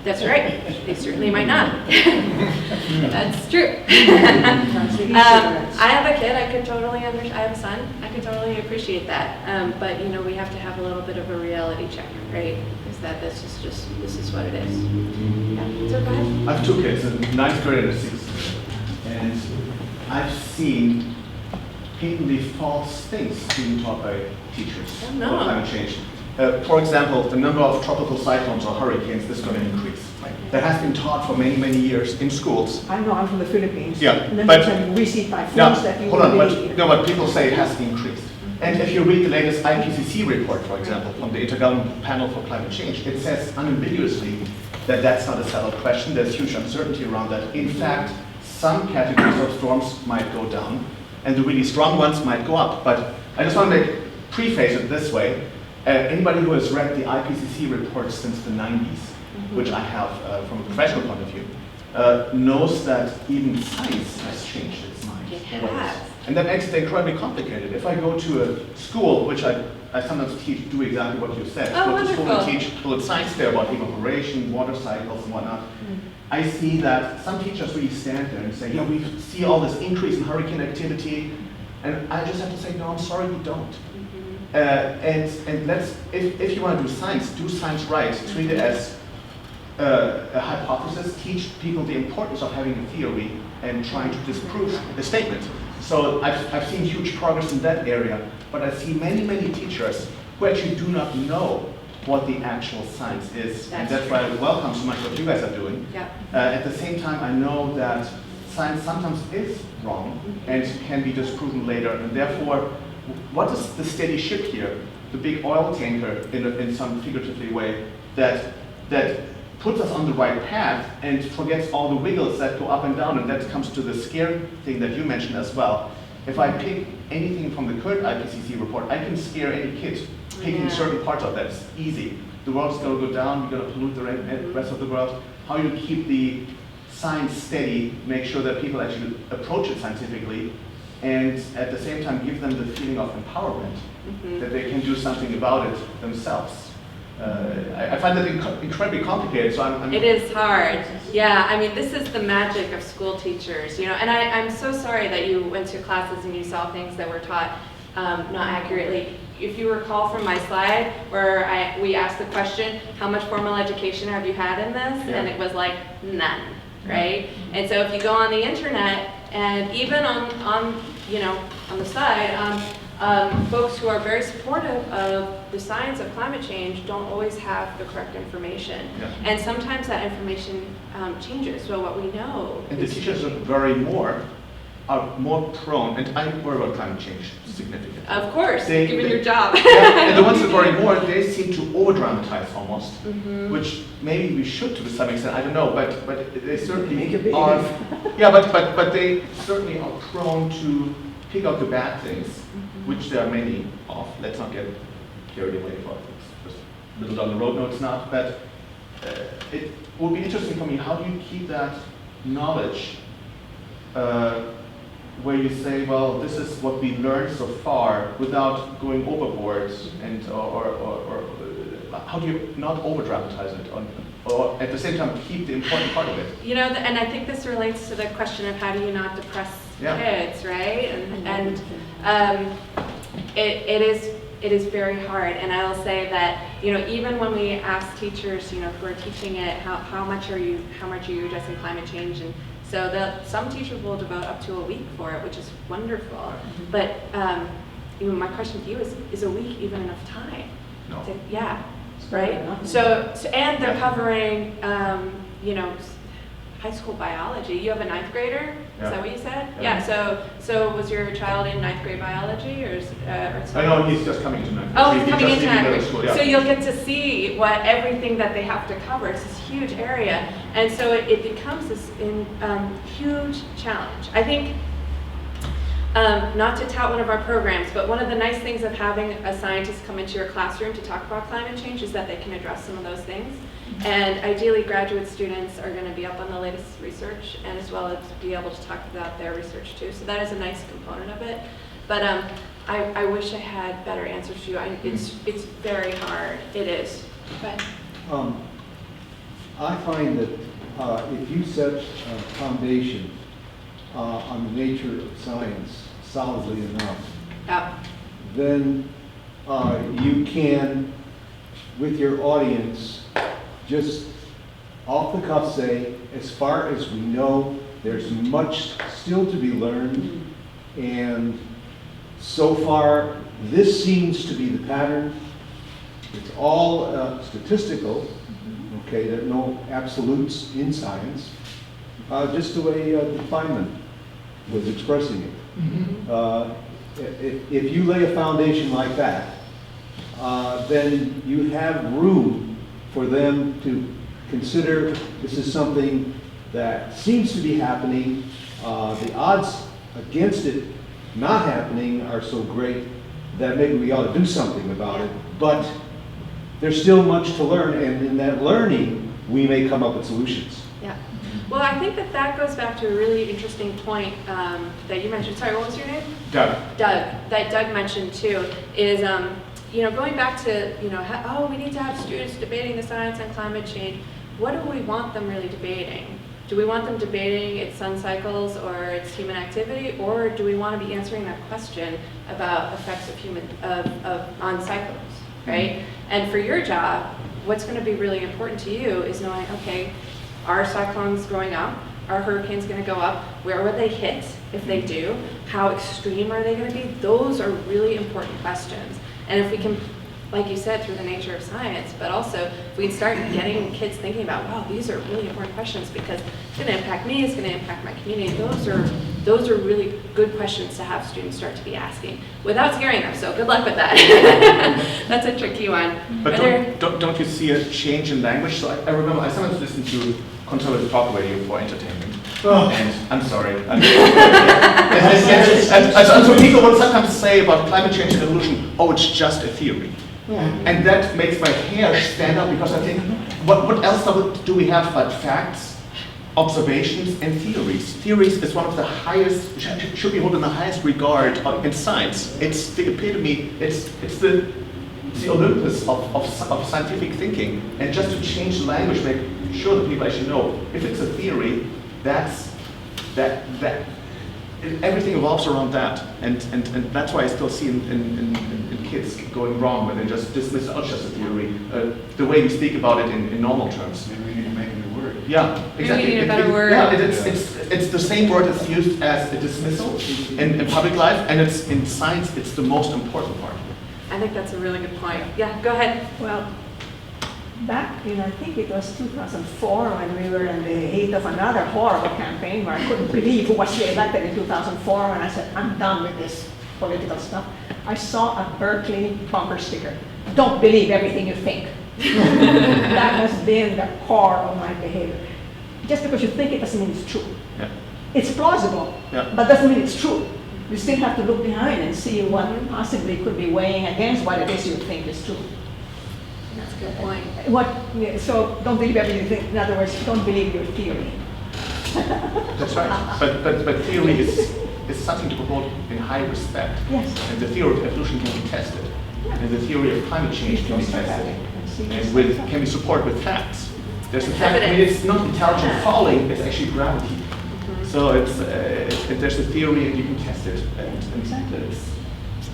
That's right. They certainly might not. That's true. I have a kid. I could totally understand. I have a son. I could totally appreciate that. But you know, we have to have a little bit of a reality check, right? Is that this is what it is. Yeah. So go ahead. I have 2 kids, a 9th grade and a 6th grade. And I've seen patently false things being taught by teachers Oh, no. about climate change. For example, the number of tropical cyclones or hurricanes is going to increase. That has been taught for many, many years in schools. I know, I'm from the Philippines. Yeah, And then but- we receive Now, typhoons that you hold on, will but, believe. no, but people say it has increased. And if you read the latest IPCC report, for example, from the Intergovernmental Panel for Climate Change, it says unambiguously that that's not a settled question. There's huge uncertainty around that. In fact, some categories of storms might go down, and the really strong ones might go up. But I just want to preface it this way. Anybody who has read the IPCC reports since the 90s, which I have from a professional point of view, knows that even science has changed its mind. It has. And that makes it incredibly complicated. If I go to a school, which I sometimes teach, do exactly what you said. Oh, go to school and wonderful. teach fluid science there about evaporation, water cycles and whatnot. I see that some teachers really stand there and say, yeah, we see all this increase in hurricane activity. And I just have to say, no, I'm sorry, we don't. And let's, if you want to do science right. Treat it as a hypothesis. Teach people the importance of having a theory and trying to disprove the statement. So I've seen huge progress in that area, but I see many, many teachers who actually do not know what the actual science is. And that's why I welcome so much what you guys are doing. Yeah. At the same time, I know that science sometimes is wrong and can be disproven later, and therefore, what is the steady ship here? The big oil tanker, in some figuratively way, that puts us on the right path and forgets all the wiggles that go up and down, and that comes to the scare thing that you mentioned as well. If I pick anything from the current IPCC report, I can scare any kid picking certain parts of that. It's easy. The world's going to go down, we're going to pollute the rest of the world. How you keep the science steady, make sure that people actually approach it scientifically, and at the same time give them the feeling of empowerment, that they can do something about it themselves. I find that incredibly complicated, so I'm It is hard. Yeah, I mean, this is the magic of school teachers, you know, and I'm so sorry that you went to classes and you saw things that were taught not accurately. If you recall from my slide where we asked the question, how much formal education have you had in this? Yeah. And it was like, none, right? And so if you go on the internet, and even on you know, on the side, folks who are very supportive of the science of climate change don't always have the correct information. Yeah. And sometimes that information changes. So what we know And the teachers are more prone, and I worry about climate change significantly. of course, They- given they- your job. Yeah, and the ones that worry more, they seem to over-dramatize almost, Mm-hmm. which maybe we should to some extent, I don't know, but they certainly Make it big. are, yeah, but they certainly are prone to pick out the bad things, which there are many of. Let's not get carried away for it. It's just a little down the road, no it's not, but it would be interesting for me, how do you keep that knowledge where you say, well, this is what we learned so far without going overboard, and or how do you not over dramatize it, or at the same time keep the important part of it? You know, and I think this relates to the question of how do you not depress kids, right? And it is very hard. And I will say that, you know, even when we ask teachers, you know, who are teaching it, how much are you addressing climate change? And so some teachers will devote up to a week for it, which is wonderful. But you know, my question to you is a week even enough time? No. Yeah, Right. right? So and they're covering, you know, high school biology. You have a 9th grader? Is Yeah. that what you said? Yeah. So was your child in 9th grade biology or? I know he's just coming to 9th grade. Oh, he's He coming just into leaving 9th middle grade. school, yeah. So you'll get to see everything that they have to cover. It's this huge area, and so it becomes this huge challenge. I think. Not to tout one of our programs, but one of the nice things of having a scientist come into your classroom to talk about climate change is that they can address some of those things. And ideally, graduate students are going to be up on the latest research, and as well as be able to talk about their research too. So that is a nice component of it. But I wish I had better answers to you. It's very hard. It is. But I find that if you set a foundation on the nature of science solidly enough, Yeah. then you can, with your audience, just off the cuff say, as far as we know, there's much still to be learned, and so far, this seems to be the pattern. It's all statistical, okay, there are no absolutes in science, just the way Feynman was expressing it. If you lay a foundation like that, then you have room for them to consider this is something that seems to be happening. The odds against it not happening are so great that maybe we ought to do something about it. But there's still much to learn, and in that learning, we may come up with solutions. Yeah. Well, I think that that goes back to a really interesting point that you mentioned. Sorry, what was your name? Doug. Doug. That Doug mentioned too is, you know, going back to, you know, oh, we need to have students debating the science on climate change. What do we want them really debating? Do we want them debating its sun cycles or its human activity, or do we want to be answering that question about effects of on cycles, right? And for your job, what's going to be really important to you is knowing, okay, are cyclones growing up? Are hurricanes going to go up? Where will they hit if they do? How extreme are they going to be? Those are really important questions. And if we can, like you said, through the nature of science, but also if we can start getting kids thinking about, wow, these are really important questions because it's going to impact me, it's going to impact my community. Those are really good questions to have students start to be asking without scaring them. So good luck with that. That's a tricky one. But don't you see a change in language? So I remember I sometimes listen to conservative talk radio for entertainment. Oh. And I'm sorry. And so people will sometimes say about climate change and evolution, oh, it's just a theory. Yeah. And that makes my hair stand up because I think, what else do we have but facts, observations, and theories? Theories is one of the highest, should be held in the highest regard in science. It's the epitome, it's the Olympus of scientific thinking. And just to change the language, make sure that people actually know, if it's a theory, everything revolves around that. And that's why I still see in kids going wrong when they just dismiss, oh, it's just a theory. The way we speak about it in normal terms. Maybe we need to make a new word. Yeah, exactly. We need a better word. Yeah, it's the same word that's used as a dismissal in public life, and it's in science, it's the most important part. I think that's a really good point. Yeah, go ahead. Well, back in, I think it was 2004, when we were in the heat of another horrible campaign where I couldn't believe who was elected in 2004, and I said, I'm done with this political stuff. I saw a Berkeley bumper sticker. Don't believe everything you think. That has been the core of my behavior. Just because you think it doesn't mean it's true. Yeah. It's plausible, Yeah. but doesn't mean it's true. You still have to look behind and see what possibly could be weighing against what it is you think is true. That's a good point. So don't believe everything you think. In other words, don't believe your theory. That's right. But theory is something to hold in high respect. Yes. And the theory of evolution can be tested. Yeah. And the theory of climate change can be tested. And can be supported with facts. There's a fact, I mean, it's not intelligent falling, it's actually gravity. So there's a theory and you can test it. Exactly. It's,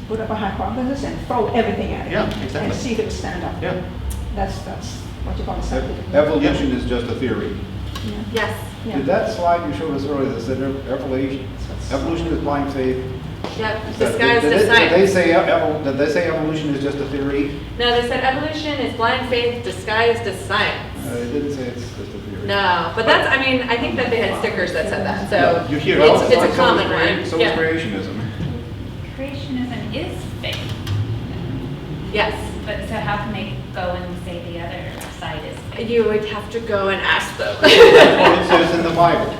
Put up a hypothesis and throw everything at it. Yeah, exactly. And see if it will stand up. yeah. That's what you call a scientific. Evolution is just a theory. Yeah. Yes. Yeah. Did that slide you showed us earlier that said evolution is blind faith? Yeah, Did disguised they- as did they science. say did they say evolution is just a theory? No, they said evolution is blind faith disguised as science. They didn't say it's just a theory. No, but that's, I mean, I think that they had stickers that said that, so You hear it's it. a common one. So is Yeah. creationism. Creationism is faith, Yes. but so how can they go and say the other side is faith? You would have to go and ask them. It says in the Bible.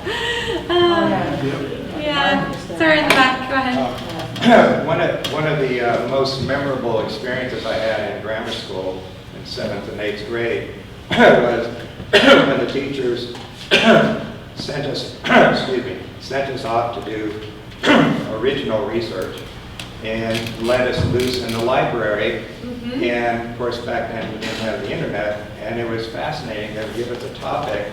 Yeah, sorry, in the back, go ahead. One of the most memorable experiences I had in grammar school in 7th and 8th grade was when the teachers sent us off to do original research. and let us loose in the library. Mhm. And of course, back then we didn't have the internet, and it was fascinating. They would give us a topic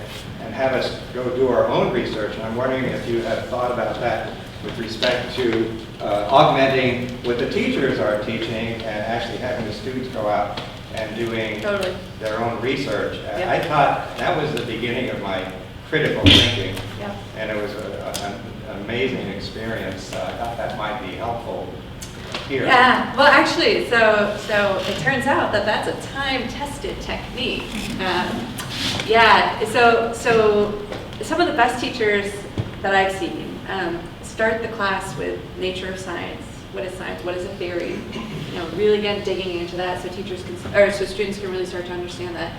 and have us go do our own research. And I'm wondering if you have thought about that with respect to augmenting what the teachers are teaching and actually having the students go out and doing Totally. their own research. Yep. I thought that was the beginning of my critical thinking, Yep. and it was an amazing experience. I thought that might be helpful here. Yeah, well, actually, so it turns out that that's a time-tested technique. Yeah, so some of the best teachers that I've seen start the class with nature of science. What is science? What is a theory? Really get digging into that so teachers can, or so students can really start to understand that.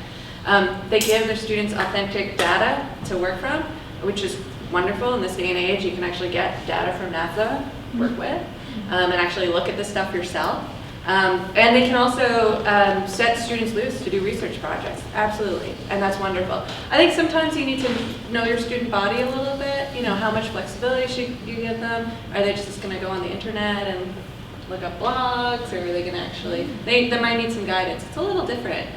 They give their students authentic data to work from, which is wonderful in this day and age. You can actually get data from NASA, work with, and actually look at this stuff yourself. And they can also set students loose to do research projects, absolutely, and that's wonderful. I think sometimes you need to know your student body a little bit, how much flexibility should you give them? Are they just going to go on the internet and look up blogs, or are they going to actually, they might need some guidance. It's a little different.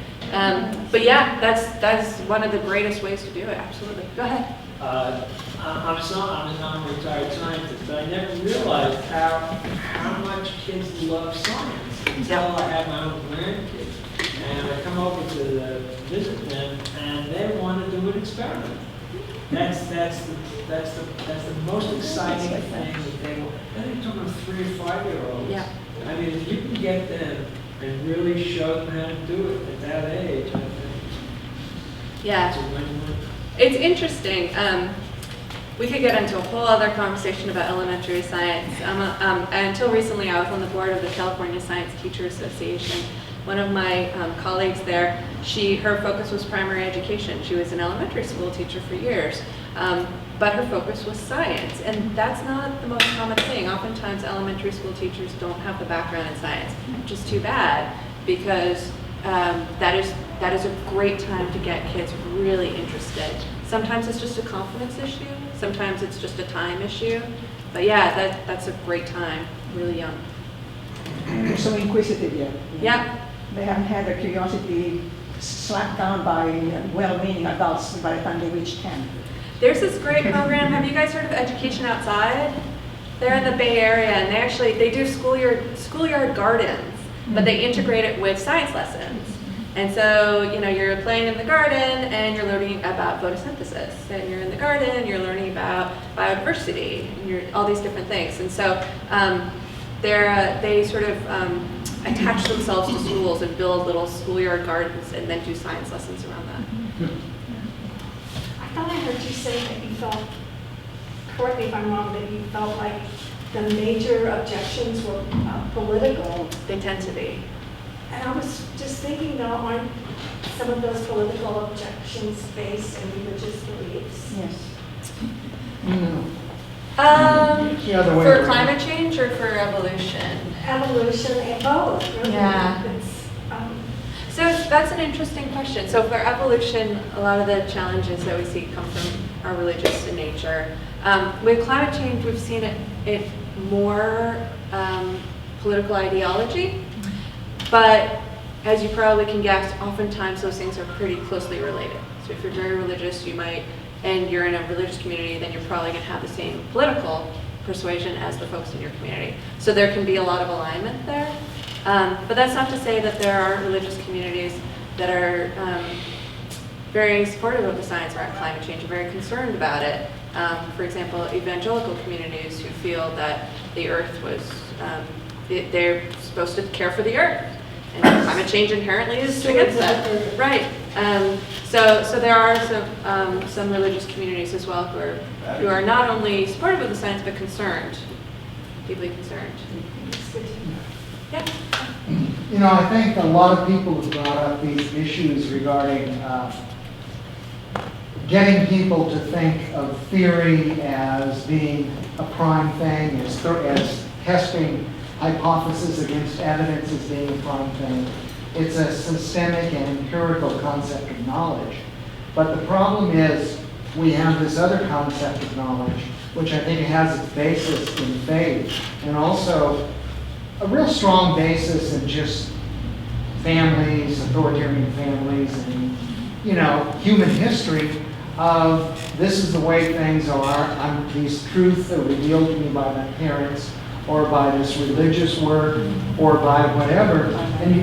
But yeah, that's one of the greatest ways to do it, absolutely. Go ahead. I'm a non-retired scientist, but I never realized how much kids love science until I had my own grandkids. And I come over to visit them, and they want to do an experiment. That's the most exciting thing that they want. And they're talking 3 or 5 year olds. Yeah. I mean, if you can get them and really show them how to do it at that age, I think Yeah. it's a win-win. It's interesting. We could get into a whole other conversation about elementary science. Until recently, I was on the board of the California Science Teacher Association. One of my colleagues there, her focus was primary education. She was an elementary school teacher for years, but her focus was science, and that's not the most common thing. Oftentimes, elementary school teachers don't have the background in science, which is too bad, because that is a great time to get kids really interested. Sometimes it's just a confidence issue, sometimes it's just a time issue, but yeah, that's a great time, really young. They're so inquisitive yet. Yeah. They haven't had their curiosity slapped down by well-meaning adults by the time they reach 10. There's this great program, have you guys heard of Education Outside? They're in the Bay Area, and they do schoolyard gardens, but they integrate it with science lessons. And so, you're playing in the garden and you're learning about photosynthesis, and you're in the garden, you're learning about biodiversity, and all these different things. And so they sort of attach themselves to schools and build little schoolyard gardens and then do science lessons around that. I thought I heard you say that you felt, correct me if I'm wrong, that you felt like the major objections were political. They tend to be. And I was just thinking, though, aren't some of those political objections based in religious beliefs? Yes. The other way For around. climate change or for evolution? Evolution and both, really. Yeah. It's, So that's an interesting question. So for evolution, a lot of the challenges that we see come from our religious in nature. With climate change, we've seen it more political ideology, but as you probably can guess, oftentimes those things are pretty closely related. So if you're very religious, and you're in a religious community, then you're probably going to have the same political persuasion as the folks in your community. So there can be a lot of alignment there. But that's not to say that there are religious communities that are very supportive of the science around climate change and very concerned about it. For example, evangelical communities who feel that the earth was, they're supposed to care for the earth. And climate change inherently is against that. Right. So there are some religious communities as well who are not only supportive of the science, but concerned, deeply concerned. Yeah. I think a lot of people have brought up these issues regarding getting people to think of theory as being a prime thing, as testing hypothesis against evidence as being a prime thing. It's a systemic and empirical concept of knowledge. But the problem is we have this other concept of knowledge, which I think has its basis in faith, and also a real strong basis in just families, authoritarian families, and, you know, human history of this is the way things are. These truths are revealed to me by my parents, or by this religious work, or by whatever. And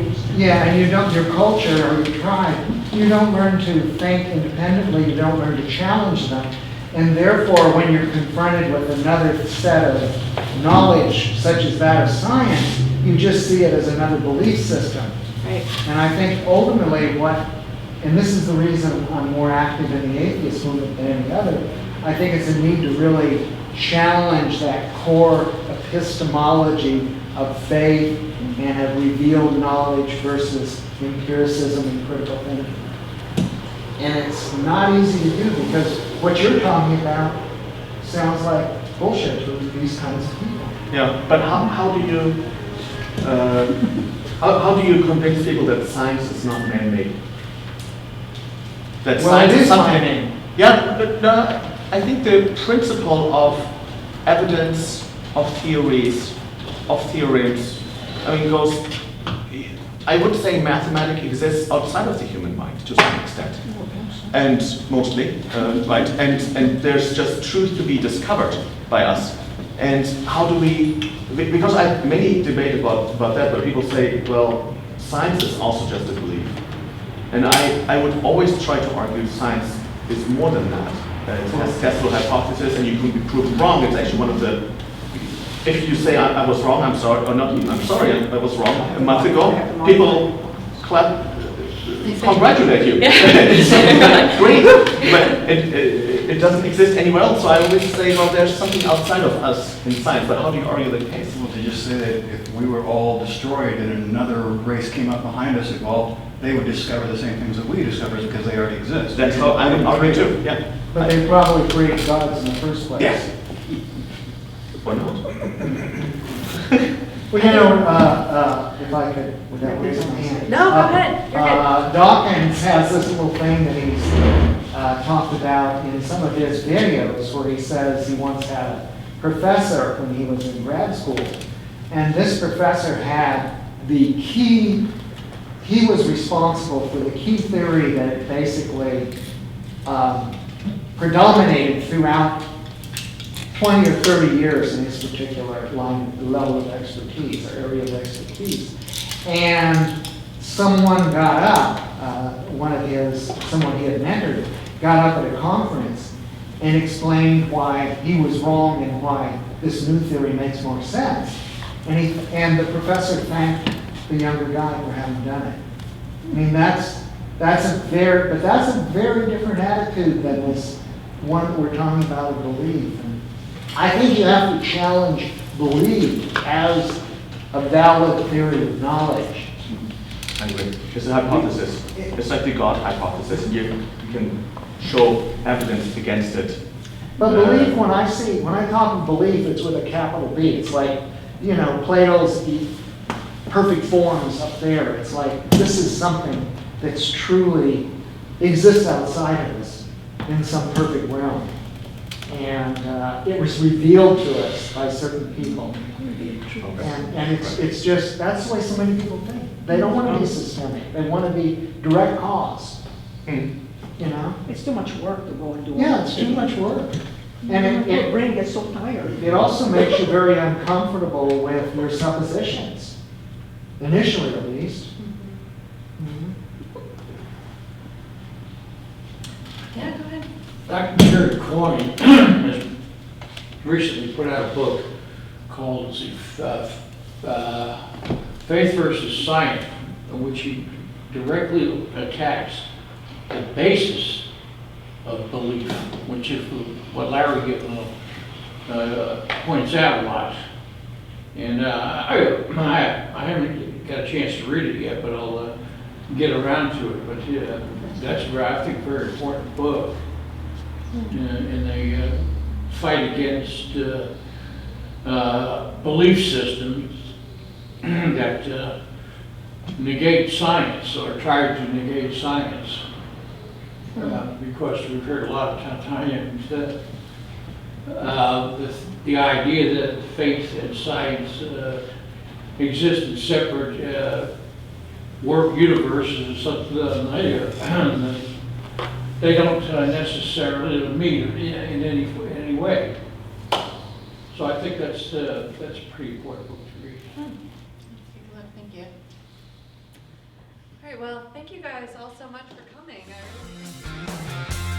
you don't, your culture or your tribe, you don't learn to think independently, you don't learn to challenge them. And therefore, when you're confronted with another set of knowledge, such as that of science, you just see it as another belief system. Right. And I think ultimately and this is the reason I'm more active in the atheist movement than any other, I think it's a need to really challenge that core epistemology of faith and of revealed knowledge versus empiricism and critical thinking. And it's not easy to do because what you're talking about sounds like bullshit to these kinds of people. Yeah, but how do you how do you convince people that science is not man-made? That Well, science it is something. man-made. Yeah, but no, I think the principle of evidence, of theories, of theorems, I mean, goes. I would say mathematics exists outside of the human mind to some extent, and mostly, right? And there's just truth to be discovered by us. And how do we? Because I have many debate about that, where people say, well, science is also just a belief, and I would always try to argue science is more than that. It has testable hypothesis, and you can be proven wrong. It's actually one of the. If you say I was wrong, I'm sorry, or not even I'm sorry, I was wrong a month ago, people congratulate you. Great, but it doesn't exist anywhere else. So I always say, well, there's something outside of us in science. But how do you argue the case? Well, to just say that if we were all destroyed and another race came up behind us, well, they would discover the same things that we discovered because they already exist. That's how I would argue too. Yeah. But they probably created gods in the first place. Yes. Why not? Well, you know, if I could, without raising my hand. No, go ahead. You're good. Dawkins has this little thing that he's talked about in some of his videos where he says he once had a professor when he was in grad school. And this professor had the key, he was responsible for the key theory that basically predominated throughout 20 or 30 years in his particular level of expertise or area of expertise. And someone got up, someone he had mentored, got up at a conference and explained why he was wrong and why this new theory makes more sense. And the professor thanked the younger guy for having done it. I mean, that's a very different attitude than this one that we're talking about of belief. And I think you have to challenge belief as a valid theory of knowledge. I agree. It's a hypothesis. It's like the God hypothesis. You can show evidence against it. But belief, when I talk of belief, it's with a capital B. It's like, you know, Plato's perfect forms up there. It's like, this is something that's truly exists outside of us in some perfect realm. And it was revealed to us by certain people. And it's just, that's the way so many people think. They don't want to be systemic. They want to be direct cause. You know? It's too much work to go and do all Yeah, that. it's too much work. And Your brain gets so tired. it also makes you very uncomfortable with your suppositions. Initially, at least. Yeah, go ahead. Dr. Jerry Coyne has recently put out a book called Faith versus Science, in which he directly attacks the basis of belief, which is what Larry Gittman points out a lot. And I haven't got a chance to read it yet, but I'll get around to it. But that's I think a very important book. In the fight against belief systems that negate science or try to negate science. Because we've heard a lot of times that the idea that faith and science exist in separate work universes and such that they don't necessarily meet in any way. So I think that's a pretty important book to read. Take a look, thank you. All right, well, thank you guys all so much for coming. I really appreciate it.